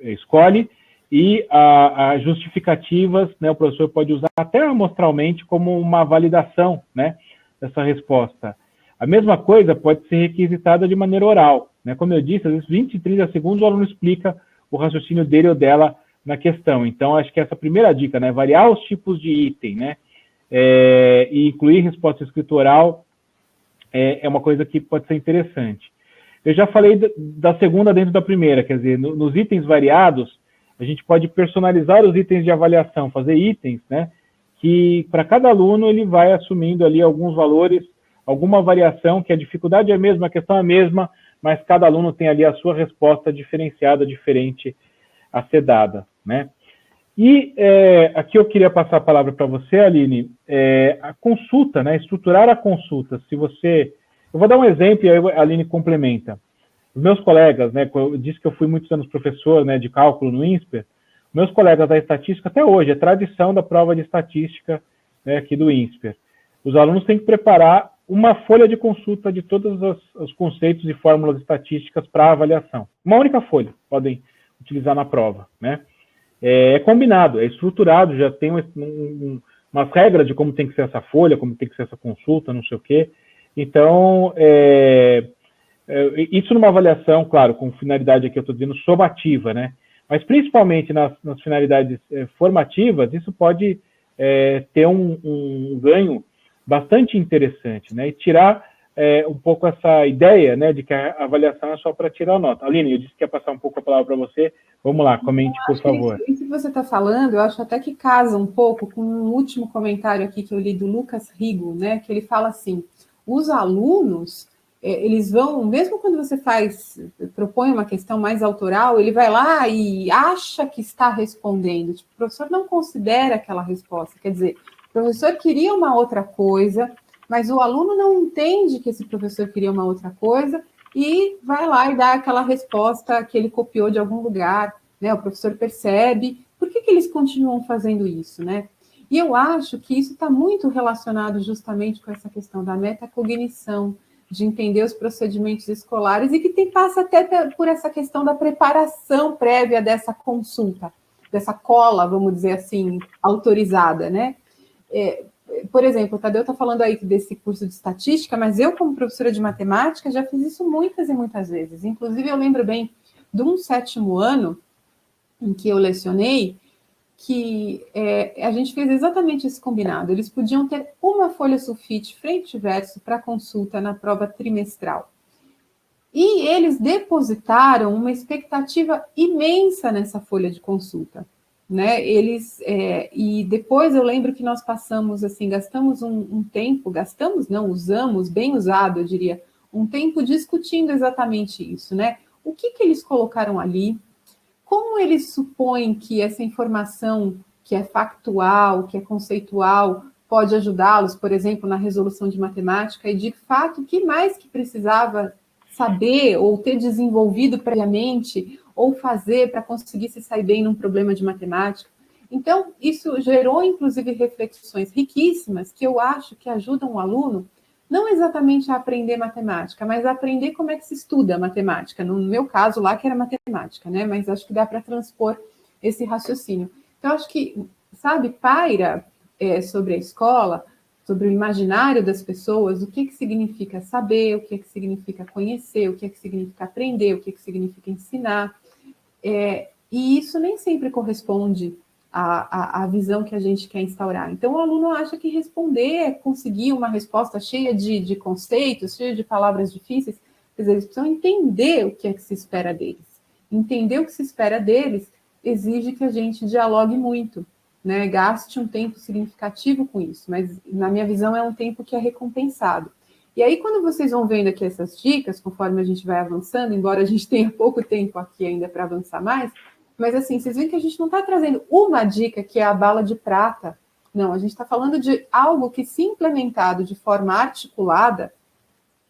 escolhe, e as justificativas, né, o professor pode usar até amostralmente como uma validação, né, dessa resposta. A mesma coisa pode ser requisitada de maneira oral, né? Como eu disse, às vezes 20, 30 segundos o aluno explica o raciocínio dele ou dela na questão. Então, acho que essa primeira dica, né, variar os tipos de item, né, e incluir resposta escritural é uma coisa que pode ser interessante. Eu já falei da segunda dentro da primeira, quer dizer, nos itens variados, a gente pode personalizar os itens de avaliação, fazer itens, né, que para cada aluno ele vai assumindo ali alguns valores, alguma variação, que a dificuldade é a mesma, a questão é a mesma, mas cada aluno tem ali a sua resposta diferenciada, diferente a ser dada, né? E aqui eu queria passar a palavra para você, Aline, a consulta, né, estruturar a consulta. Se você... Eu vou dar um exemplo e aí a Aline complementa. Os meus colegas, né, eu disse que eu fui muitos anos professor, né, de cálculo no INSPER, meus colegas da estatística, até hoje, é tradição da prova de estatística, né, aqui do INSPER. Os alunos têm que preparar uma folha de consulta de todos os conceitos e fórmulas estatísticas para avaliação. Uma única folha, podem utilizar na prova, né? É combinado, é estruturado, já tem umas regras de como tem que ser essa folha, como tem que ser essa consulta, não sei o quê. Então, isso numa avaliação, claro, com finalidade aqui eu estou dizendo somativa, né? Mas principalmente nas finalidades formativas, isso pode ter um ganho bastante interessante, né? E tirar um pouco essa ideia, né, de que a avaliação é só para tirar a nota. Aline, eu disse que ia passar um pouco a palavra para você. Vamos lá, comente, por favor. Isso que você está falando, eu acho até que casa um pouco com um último comentário aqui que eu li do Lucas Rigo, né? Que ele fala assim: os alunos, eles vão, mesmo quando você propõe uma questão mais autoral, ele vai lá e acha que está respondendo. Tipo, o professor não considera aquela resposta. Quer dizer, o professor queria uma outra coisa, mas o aluno não entende que esse professor queria uma outra coisa e vai lá e dá aquela resposta que ele copiou de algum lugar, né? O professor percebe. Por que eles continuam fazendo isso, né? E eu acho que isso está muito relacionado justamente com essa questão da metacognição, de entender os procedimentos escolares e que passa até por essa questão da preparação prévia dessa consulta, dessa cola, vamos dizer assim, autorizada, né? Por exemplo, o Tadeu está falando aí desse curso de estatística, mas eu, como professora de matemática, já fiz isso muitas e muitas vezes. Inclusive, eu lembro bem de um 7º ano em que eu lecionei, que a gente fez exatamente esse combinado. Eles podiam ter uma folha sulfite frente e verso para consulta na prova trimestral. E eles depositaram uma expectativa imensa nessa folha de consulta, né? E depois eu lembro que nós passamos, assim, gastamos um tempo, usamos, bem usado, eu diria, um tempo discutindo exatamente isso, né? O que eles colocaram ali, como eles supõem que essa informação que é factual, que é conceitual, pode ajudá-los, por exemplo, na resolução de matemática, e de fato, o que mais que precisava saber ou ter desenvolvido previamente ou fazer para conseguir se sair bem num problema de matemática. Então, isso gerou, inclusive, reflexões riquíssimas que eu acho que ajudam o aluno não exatamente a aprender matemática, mas a aprender como é que se estuda matemática. No meu caso lá, que era matemática, né? Mas acho que dá para transpor esse raciocínio. Então, acho que, sabe, paira sobre a escola, sobre o imaginário das pessoas, o que significa saber, o que significa conhecer, o que significa aprender, o que significa ensinar. E isso nem sempre corresponde à visão que a gente quer instaurar. Então, o aluno acha que responder é conseguir uma resposta cheia de conceitos, cheia de palavras difíceis. Quer dizer, eles precisam entender o que é que se espera deles. Entender o que se espera deles exige que a gente dialogue muito, né? Gaste um tempo significativo com isso, mas, na minha visão, é um tempo que é recompensado. E aí, quando vocês vão vendo aqui essas dicas, conforme a gente vai avançando, embora a gente tenha pouco tempo aqui ainda para avançar mais, mas assim, vocês veem que a gente não está trazendo uma dica que é a bala de prata. Não, a gente está falando de algo que, se implementado de forma articulada,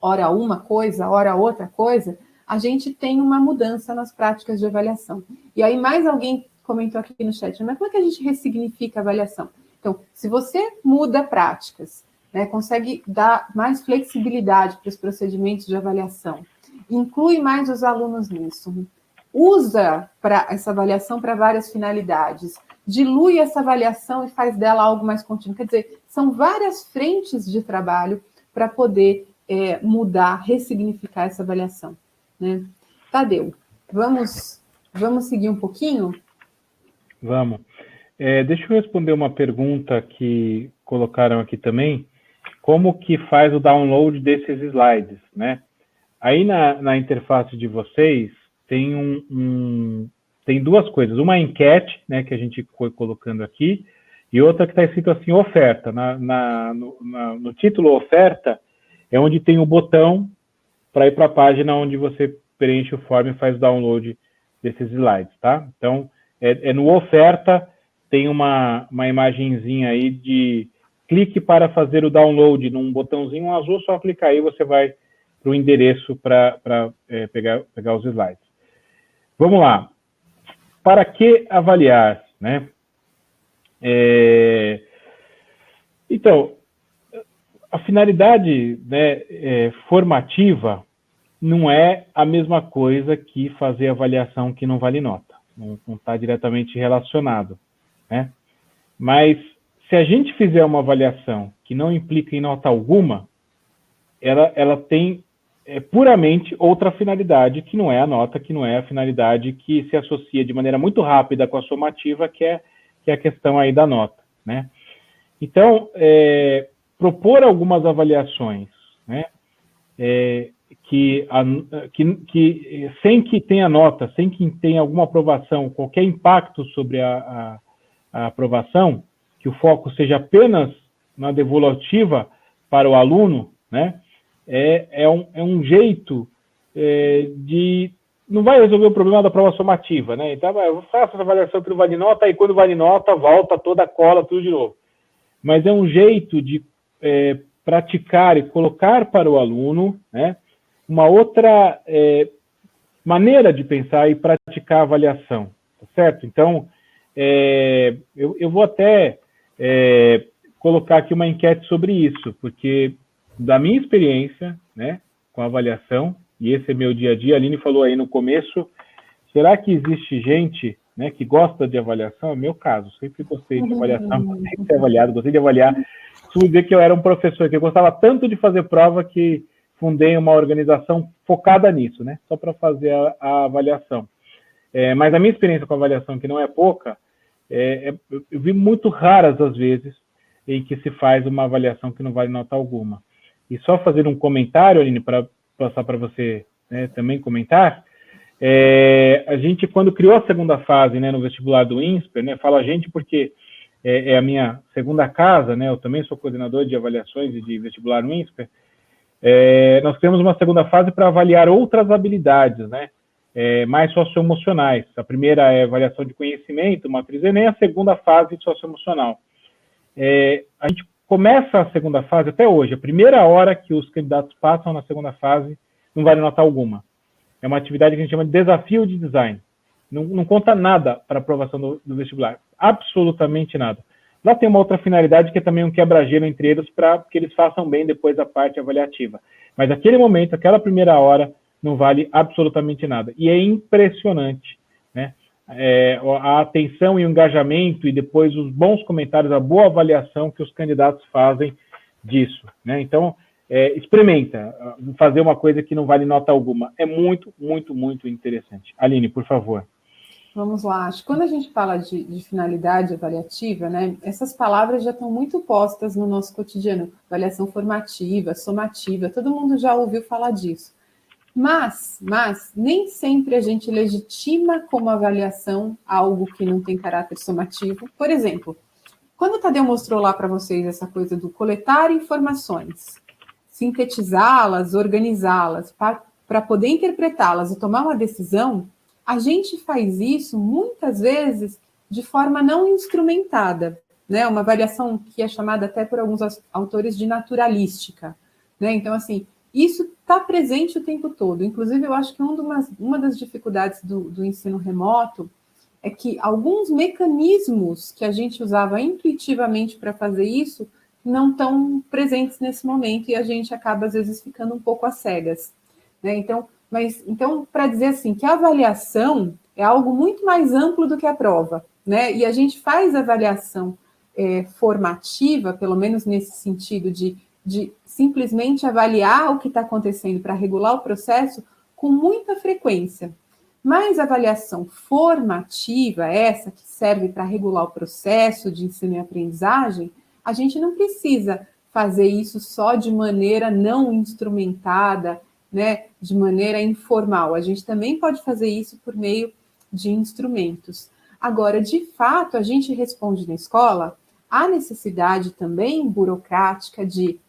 ora uma coisa, ora outra coisa, a gente tem uma mudança nas práticas de avaliação. E aí mais alguém comentou aqui no chat, mas como é que a gente ressignifica a avaliação? Então, se você muda práticas, né, consegue dar mais flexibilidade para os procedimentos de avaliação, inclui mais os alunos nisso, usa essa avaliação para várias finalidades, dilui essa avaliação e faz dela algo mais contínuo. Quer dizer, são várias frentes de trabalho para poder mudar, ressignificar essa avaliação, né? Tadeu, vamos seguir um pouquinho? Vamos. Deixa eu responder uma pergunta que colocaram aqui também. Como que faz o download desses slides, né? Aí na interface de vocês tem tem duas coisas. Uma enquete, né, que a gente foi colocando aqui, e outra que está escrito assim, oferta. No título oferta é onde tem o botão para ir para a página onde você preenche o form e faz o download desses slides, tá? Então, no oferta, tem uma imagenzinha aí de clique para fazer o download num botãozinho azul, só clicar aí você vai para o endereço para pegar os slides. Vamos lá. Para que avaliar, né? Então, a finalidade, né, formativa não é a mesma coisa que fazer avaliação que não vale nota. Não está diretamente relacionado, né? Mas se a gente fizer uma avaliação que não implica em nota alguma, ela tem puramente outra finalidade, que não é a nota, que não é a finalidade que se associa de maneira muito rápida com a somativa, que é a questão aí da nota, né? Então, propor algumas avaliações, né? Que sem que tenha nota, sem que tenha alguma aprovação, qualquer impacto sobre a aprovação, que o foco seja apenas na devolutiva para o aluno, né? É um jeito de... Não vai resolver o problema da prova somativa, né? Então, eu faço essa avaliação que não vale nota, e quando vale nota, volta toda a cola, tudo de novo. Mas é um jeito de praticar e colocar para o aluno, né, uma outra maneira de pensar e praticar a avaliação, tá certo? Então, eu vou até colocar aqui uma enquete sobre isso, porque da minha experiência, né, com a avaliação, e esse é meu dia a dia, a Aline falou aí no começo, será que existe gente, né, que gosta de avaliação? É meu caso, sempre gostei de avaliação, gostei de ser avaliado, gostei de avaliar. Costumo dizer que eu era um professor que eu gostava tanto de fazer prova que fundei uma organização focada nisso, né, só para fazer a avaliação. Mas a minha experiência com a avaliação, que não é pouca, eu vi muito raras as vezes em que se faz uma avaliação que não vale nota alguma. E só fazer um comentário, Aline, para passar para você, né, também comentar, a gente, quando criou a segunda fase, né, no vestibular do INSPER, né, falo a gente porque é a minha segunda casa, né, eu também sou coordenador de avaliações e de vestibular no INSPER, nós temos uma segunda fase para avaliar outras habilidades, né, mais socioemocionais. A primeira é avaliação de conhecimento, matriz Enem, a segunda fase socioemocional. A gente começa a segunda fase até hoje, a primeira hora que os candidatos passam na segunda fase, não vale nota alguma. É uma atividade que a gente chama de desafio de design. Não conta nada para a aprovação do vestibular, absolutamente nada. Lá tem uma outra finalidade que é também um quebra-gelo entre eles para que eles façam bem depois a parte avaliativa. Mas aquele momento, aquela primeira hora, não vale absolutamente nada. E é impressionante, né? A atenção e o engajamento e depois os bons comentários, a boa avaliação que os candidatos fazem disso, né? Então, experimenta fazer uma coisa que não vale nota alguma. É muito, muito, muito interessante. Aline, por favor. Vamos lá. Acho que quando a gente fala de finalidade avaliativa, né, essas palavras já estão muito postas no nosso cotidiano. Avaliação formativa, somativa, todo mundo já ouviu falar disso. Mas nem sempre a gente legitima como avaliação algo que não tem caráter somativo. Por exemplo, quando o Tadeu mostrou lá para vocês essa coisa do coletar informações, sintetizá-las, organizá-las, para poder interpretá-las e tomar uma decisão, a gente faz isso muitas vezes de forma não instrumentada, né? Uma avaliação que é chamada até por alguns autores de naturalística, né? Então, assim, isso está presente o tempo todo. Inclusive, eu acho que uma das dificuldades do ensino remoto é que alguns mecanismos que a gente usava intuitivamente para fazer isso não estão presentes nesse momento e a gente acaba, às vezes, ficando um pouco às cegas, né? Então, para dizer assim, que a avaliação é algo muito mais amplo do que a prova, né? E a gente faz avaliação formativa, pelo menos nesse sentido de simplesmente avaliar o que está acontecendo para regular o processo com muita frequência. Mas a avaliação formativa, essa que serve para regular o processo de ensino e aprendizagem, a gente não precisa fazer isso só de maneira não instrumentada, né, de maneira informal. A gente também pode fazer isso por meio de instrumentos. Agora, de fato, a gente responde na escola à necessidade também burocrática de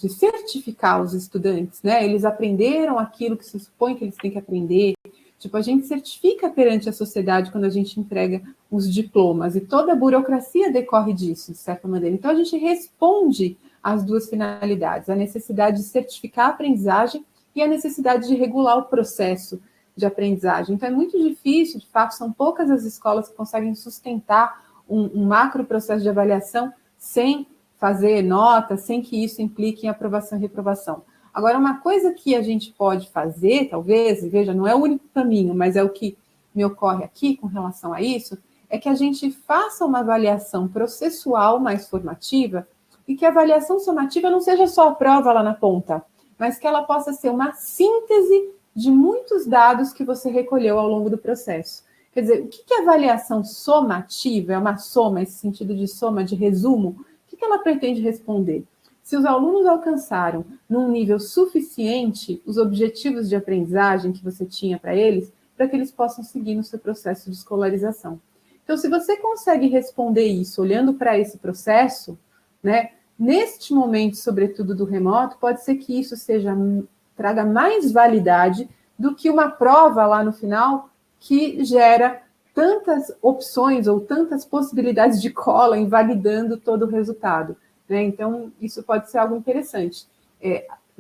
certificar os estudantes, né? Eles aprenderam aquilo que se supõe que eles têm que aprender. Tipo, a gente certifica perante a sociedade quando a gente entrega os diplomas, e toda a burocracia decorre disso, de certa maneira. Então, a gente responde às duas finalidades, a necessidade de certificar a aprendizagem e a necessidade de regular o processo de aprendizagem. Então, é muito difícil, de fato, são poucas as escolas que conseguem sustentar um macro processo de avaliação sem fazer nota, sem que isso implique em aprovação e reprovação. Agora, uma coisa que a gente pode fazer, talvez, veja, não é o único caminho, mas é o que me ocorre aqui com relação a isso, é que a gente faça uma avaliação processual mais formativa e que a avaliação somativa não seja só a prova lá na ponta, mas que ela possa ser uma síntese de muitos dados que você recolheu ao longo do processo. Quer dizer, o que é avaliação somativa? É uma soma, esse sentido de soma, de resumo? O que ela pretende responder? Se os alunos alcançaram, num nível suficiente, os objetivos de aprendizagem que você tinha para eles, para que eles possam seguir no seu processo de escolarização. Então, se você consegue responder isso olhando para esse processo, né, neste momento, sobretudo do remoto, pode ser que isso traga mais validade do que uma prova lá no final que gera tantas opções ou tantas possibilidades de cola, invalidando todo o resultado, né? Então, isso pode ser algo interessante.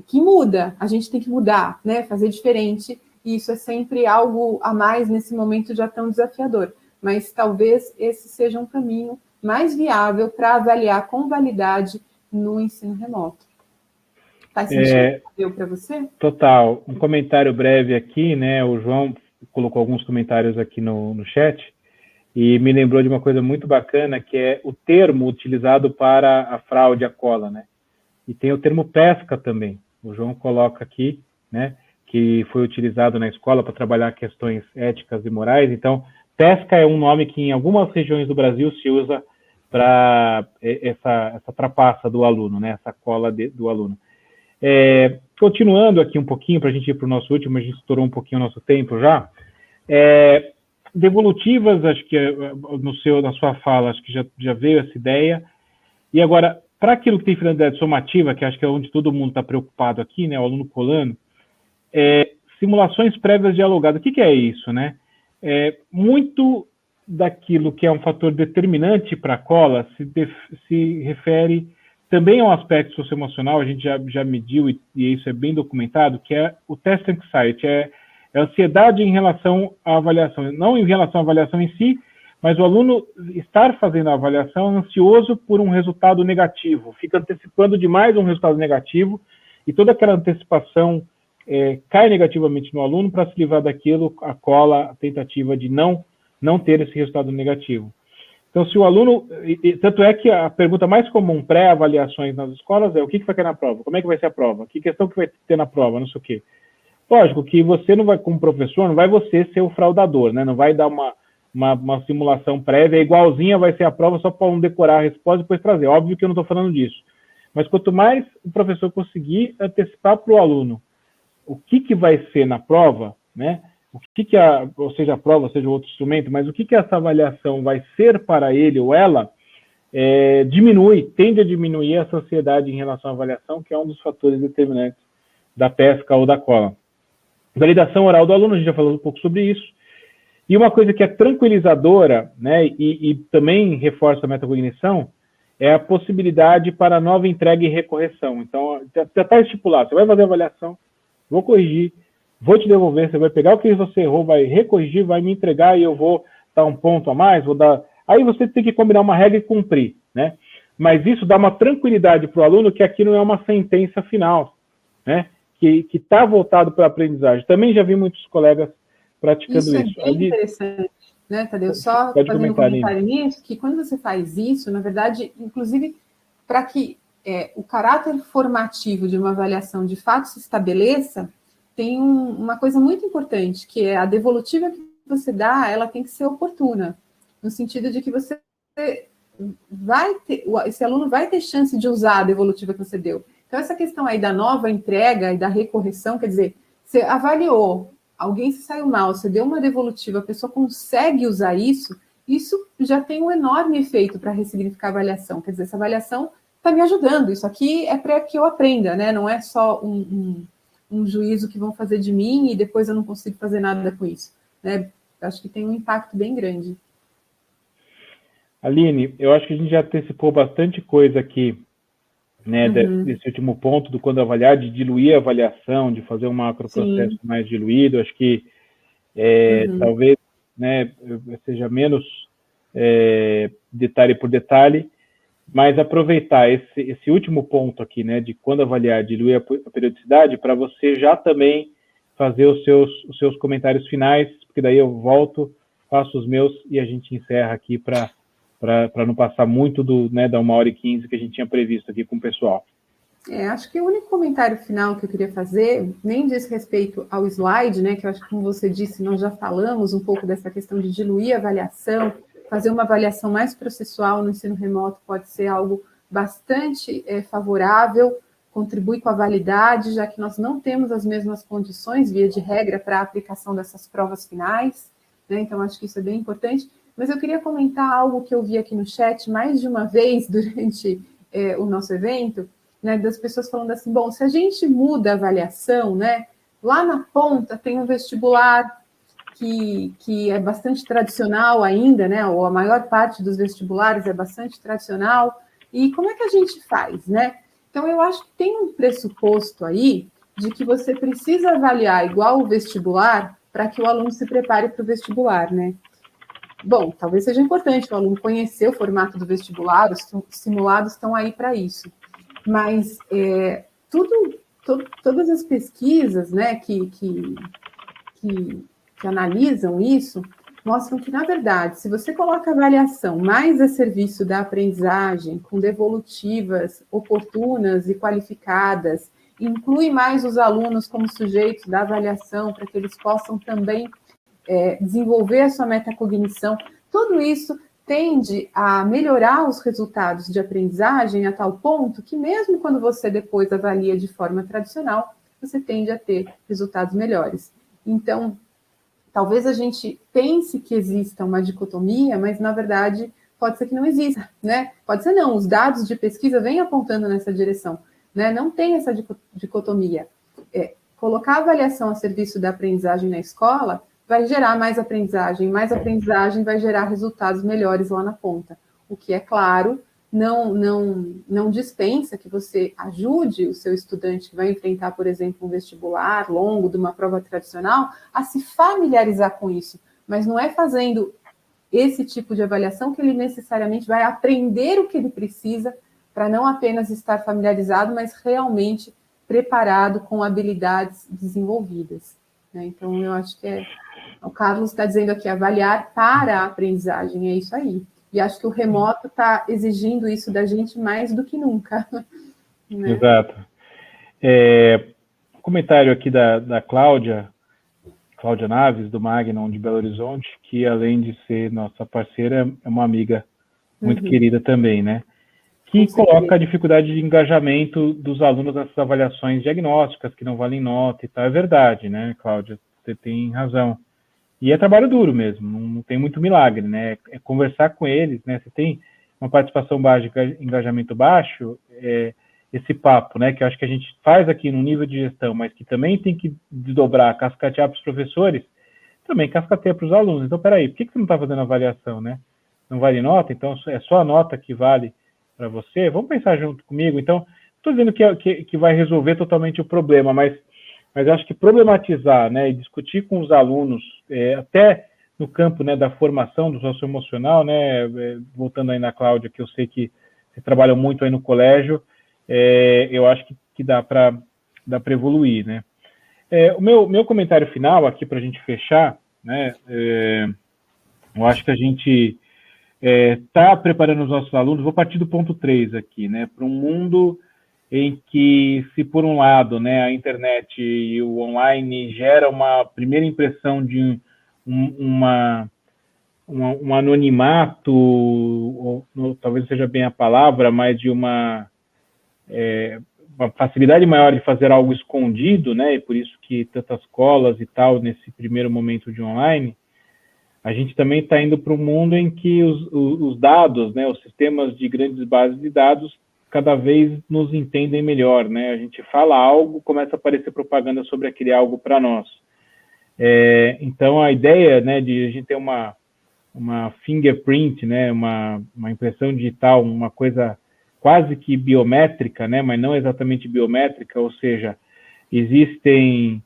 Que muda, a gente tem que mudar, né? Fazer diferente, e isso é sempre algo a mais nesse momento já tão desafiador. Mas talvez esse seja um caminho mais viável para avaliar com validade no ensino remoto. Faz sentido para você? Total. Um comentário breve aqui, né? O João colocou alguns comentários aqui no chat e me lembrou de uma coisa muito bacana, que é o termo utilizado para a fraude, a cola, né? E tem o termo pesca também. O João coloca aqui, né, que foi utilizado na escola para trabalhar questões éticas e morais. Então, pesca é um nome que em algumas regiões do Brasil se usa para essa trapaça do aluno, né, essa cola do aluno. Continuando aqui um pouquinho, para a gente ir para o nosso último, a gente estourou um pouquinho o nosso tempo já. Devolutivas, acho que na sua fala, acho que já veio essa ideia. E agora, para aquilo que tem finalidade somativa, que acho que é onde todo mundo está preocupado aqui, né, o aluno colando, simulações prévias dialogadas. O que é isso, né? Muito daquilo que é um fator determinante para a cola se refere também a um aspecto socioemocional, a gente já mediu, e isso é bem documentado, que é o test anxiety, é a ansiedade em relação à avaliação, não em relação à avaliação em si, mas o aluno estar fazendo a avaliação ansioso por um resultado negativo, fica antecipando demais um resultado negativo, e toda aquela antecipação cai negativamente no aluno. Para se livrar daquilo, a cola, a tentativa de não ter esse resultado negativo. Então, se o aluno... Tanto é que a pergunta mais comum pré-avaliações nas escolas é o que vai cair na prova? Como é que vai ser a prova? Que questão que vai ter na prova? Não sei o quê. Lógico que você não vai, como professor, não vai você ser o fraudador, né? Não vai dar uma simulação prévia igualzinha, vai ser a prova só para um decorar a resposta e depois trazer. Óbvio que eu não estou falando disso. Mas quanto mais o professor conseguir antecipar para o aluno o que vai ser na prova, né? O que ou seja a prova, seja outro instrumento, mas o que essa avaliação vai ser para ele ou ela, tende a diminuir essa ansiedade em relação à avaliação, que é um dos fatores determinantes da pesca ou da cola. Validação oral do aluno, a gente já falou um pouco sobre isso. E uma coisa que é tranquilizadora, né, e também reforça a metacognição, é a possibilidade para nova entrega e recorreção. Então, já está estipulado, você vai fazer a avaliação, vou corrigir, vou te devolver, você vai pegar o que você errou, vai recorrigir, vai me entregar e eu vou dar um ponto a mais, vou dar... Aí você tem que combinar uma regra e cumprir, né? Mas isso dá uma tranquilidade para o aluno que aqui não é uma sentença final, né? Que está voltado para a aprendizagem. Também já vi muitos colegas praticando isso. Isso é bem interessante, né, Tadeu? Só fazendo um comentário nisso, que quando você faz isso, na verdade, inclusive, para que o caráter formativo de uma avaliação de fato se estabeleça, tem uma coisa muito importante, que é a devolutiva que você dá, ela tem que ser oportuna, no sentido de que você esse aluno vai ter chance de usar a devolutiva que você deu. Então, essa questão aí da nova entrega e da recorreção, quer dizer, você avaliou, alguém se saiu mal, você deu uma devolutiva, a pessoa consegue usar isso já tem um enorme efeito para ressignificar a avaliação. Quer dizer, essa avaliação está me ajudando, isso aqui é para que eu aprenda, né? Não é só um juízo que vão fazer de mim e depois eu não consigo fazer nada com isso, né? Acho que tem um impacto bem grande. Aline, eu acho que a gente já antecipou bastante coisa aqui, né, desse último ponto do quando avaliar, de diluir a avaliação, de fazer um macroprocesso mais diluído. Acho que talvez, né, seja menos detalhe por detalhe, mas aproveitar esse último ponto aqui, né, de quando avaliar, diluir a periodicidade, para você já também fazer os seus comentários finais, porque daí eu volto, faço os meus e a gente encerra aqui para não passar muito da 1h15 que a gente tinha previsto aqui com o pessoal. Acho que o único comentário final que eu queria fazer nem diz respeito ao slide, né, que eu acho que, como você disse, nós já falamos um pouco dessa questão de diluir a avaliação, fazer uma avaliação mais processual no ensino remoto pode ser algo bastante favorável, contribui com a validade, já que nós não temos as mesmas condições, via de regra, para a aplicação dessas provas finais, né, então acho que isso é bem importante. Mas eu queria comentar algo que eu vi aqui no chat mais de uma vez durante o nosso evento, né, das pessoas falando assim, bom, se a gente muda a avaliação, né, lá na ponta tem um vestibular que é bastante tradicional ainda, né, ou a maior parte dos vestibulares é bastante tradicional, e como é que a gente faz, né? Então, eu acho que tem um pressuposto aí de que você precisa avaliar igual o vestibular para que o aluno se prepare para o vestibular, né? Bom, talvez seja importante o aluno conhecer o formato do vestibular, os simulados estão aí para isso. Mas todas as pesquisas, né, que analisam isso, mostram que, na verdade, se você coloca a avaliação mais a serviço da aprendizagem, com devolutivas oportunas e qualificadas, inclui mais os alunos como sujeitos da avaliação, para que eles possam também desenvolver a sua metacognição, tudo isso tende a melhorar os resultados de aprendizagem a tal ponto que mesmo quando você depois avalia de forma tradicional, você tende a ter resultados melhores. Então, talvez a gente pense que exista uma dicotomia, mas na verdade pode ser que não exista, né? Pode ser não, os dados de pesquisa vêm apontando nessa direção, né? Não tem essa dicotomia. Colocar a avaliação a serviço da aprendizagem na escola vai gerar mais aprendizagem vai gerar resultados melhores lá na ponta. O que, é claro, não dispensa que você ajude o seu estudante que vai enfrentar, por exemplo, um vestibular longo de uma prova tradicional a se familiarizar com isso. Mas não é fazendo esse tipo de avaliação que ele necessariamente vai aprender o que ele precisa para não apenas estar familiarizado, mas realmente preparado com habilidades desenvolvidas. Então, eu acho que o Carlos está dizendo aqui, avaliar para a aprendizagem, é isso aí. E acho que o remoto está exigindo isso da gente mais do que nunca. Né? Exato. Comentário aqui da Cláudia Naves, do Magnum de Belo Horizonte, que além de ser nossa parceira, é uma amiga muito querida também, né? Que coloca a dificuldade de engajamento dos alunos nessas avaliações diagnósticas, que não valem nota e tal. É verdade, né, Cláudia? Você tem razão. E é trabalho duro mesmo, não tem muito milagre, né? É conversar com eles, né? Você tem uma participação baixa, engajamento baixo, esse papo, né? Que eu acho que a gente faz aqui no nível de gestão, mas que também tem que desdobrar, cascatear para os professores, também cascateia para os alunos. Então, peraí, por que você não está fazendo avaliação, né? Não vale nota? Então, é só a nota que vale para você? Vamos pensar junto comigo? Então, estou dizendo que vai resolver totalmente o problema, mas eu acho que problematizar, né, e discutir com os alunos, até no campo, né, da formação do socioemocional, né, voltando aí na Cláudia, que eu sei que você trabalha muito aí no colégio, eu acho que dá para evoluir, né. O meu comentário final aqui para a gente fechar, né, eu acho que a gente está preparando os nossos alunos, vou partir do ponto 3 aqui, né, para um mundo em que, se por um lado, né, a internet e o online gera uma primeira impressão de um anonimato, ou talvez seja bem a palavra, mas de uma facilidade maior de fazer algo escondido, né, e por isso que tantas colas e tal, nesse primeiro momento de online, a gente também está indo para um mundo em que os dados, né, os sistemas de grandes bases de dados, cada vez nos entendem melhor, né? A gente fala algo, começa a aparecer propaganda sobre aquele algo para nós. Então, a ideia, né, de a gente ter uma fingerprint, né, uma impressão digital, uma coisa quase que biométrica, né, mas não exatamente biométrica, ou seja, existem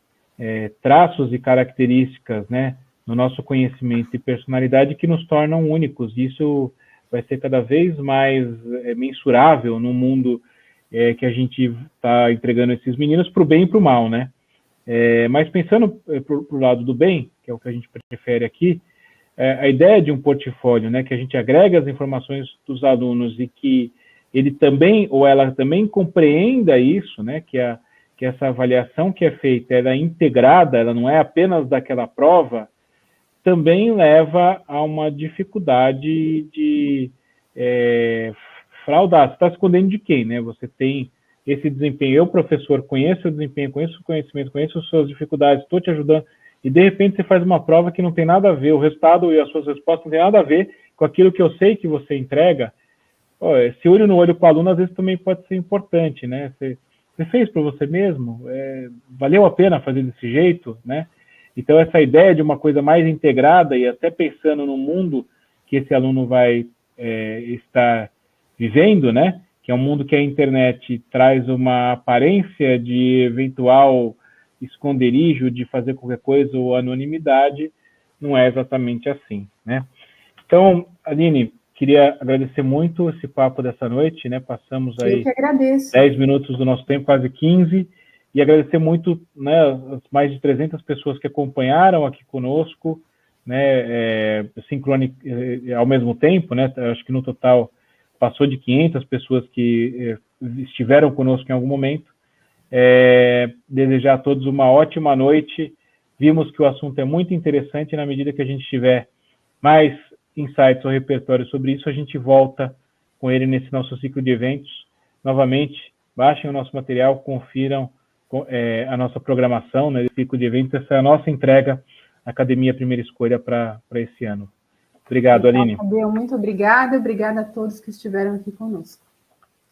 traços e características, né, no nosso conhecimento e personalidade que nos tornam únicos. Isso vai ser cada vez mais mensurável no mundo que a gente está entregando esses meninos para o bem e para o mal, né? Mas pensando para o lado do bem, que é o que a gente prefere aqui, a ideia de um portfólio, né, que a gente agrega as informações dos alunos e que ele também, ou ela também compreenda isso, né, que essa avaliação que é feita, ela é integrada, ela não é apenas daquela prova, também leva a uma dificuldade de fraudar. Você está escondendo de quem, né? Você tem esse desempenho. Eu, professor, conheço o desempenho, conheço o conhecimento, conheço as suas dificuldades, estou te ajudando, e de repente você faz uma prova que não tem nada a ver, o resultado e as suas respostas não tem nada a ver com aquilo que eu sei que você entrega. Esse olho no olho com o aluno, às vezes, também pode ser importante, né? Você fez para você mesmo? Valeu a pena fazer desse jeito, né? Então, essa ideia de uma coisa mais integrada e até pensando no mundo que esse aluno vai estar vivendo, né? Que é um mundo que a internet traz uma aparência de eventual esconderijo, de fazer qualquer coisa ou anonimidade, não é exatamente assim, né? Então, Aline, queria agradecer muito esse papo dessa noite, né? Passamos aí 10 minutos do nosso tempo, quase 15, e agradecer muito, né, as mais de 300 pessoas que acompanharam aqui conosco, né, ao mesmo tempo, né? Acho que no total passou de 500 pessoas que estiveram conosco em algum momento. Desejar a todos uma ótima noite. Vimos que o assunto é muito interessante, e na medida que a gente tiver mais insights ou repertório sobre isso, a gente volta com ele nesse nosso ciclo de eventos. Novamente, baixem o nosso material, confiram a nossa programação, né, ciclo de eventos. Essa é a nossa entrega à Academia Primeira Escolha para esse ano. Obrigado, Aline. Muito obrigada a todos que estiveram aqui conosco.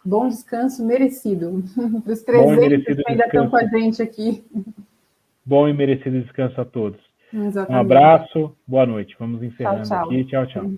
Bom descanso merecido para os 300 que ainda estão com a gente aqui. Bom e merecido descanso a todos. Exatamente. Um abraço, boa noite. Vamos encerrando aqui. Tchau, tchau.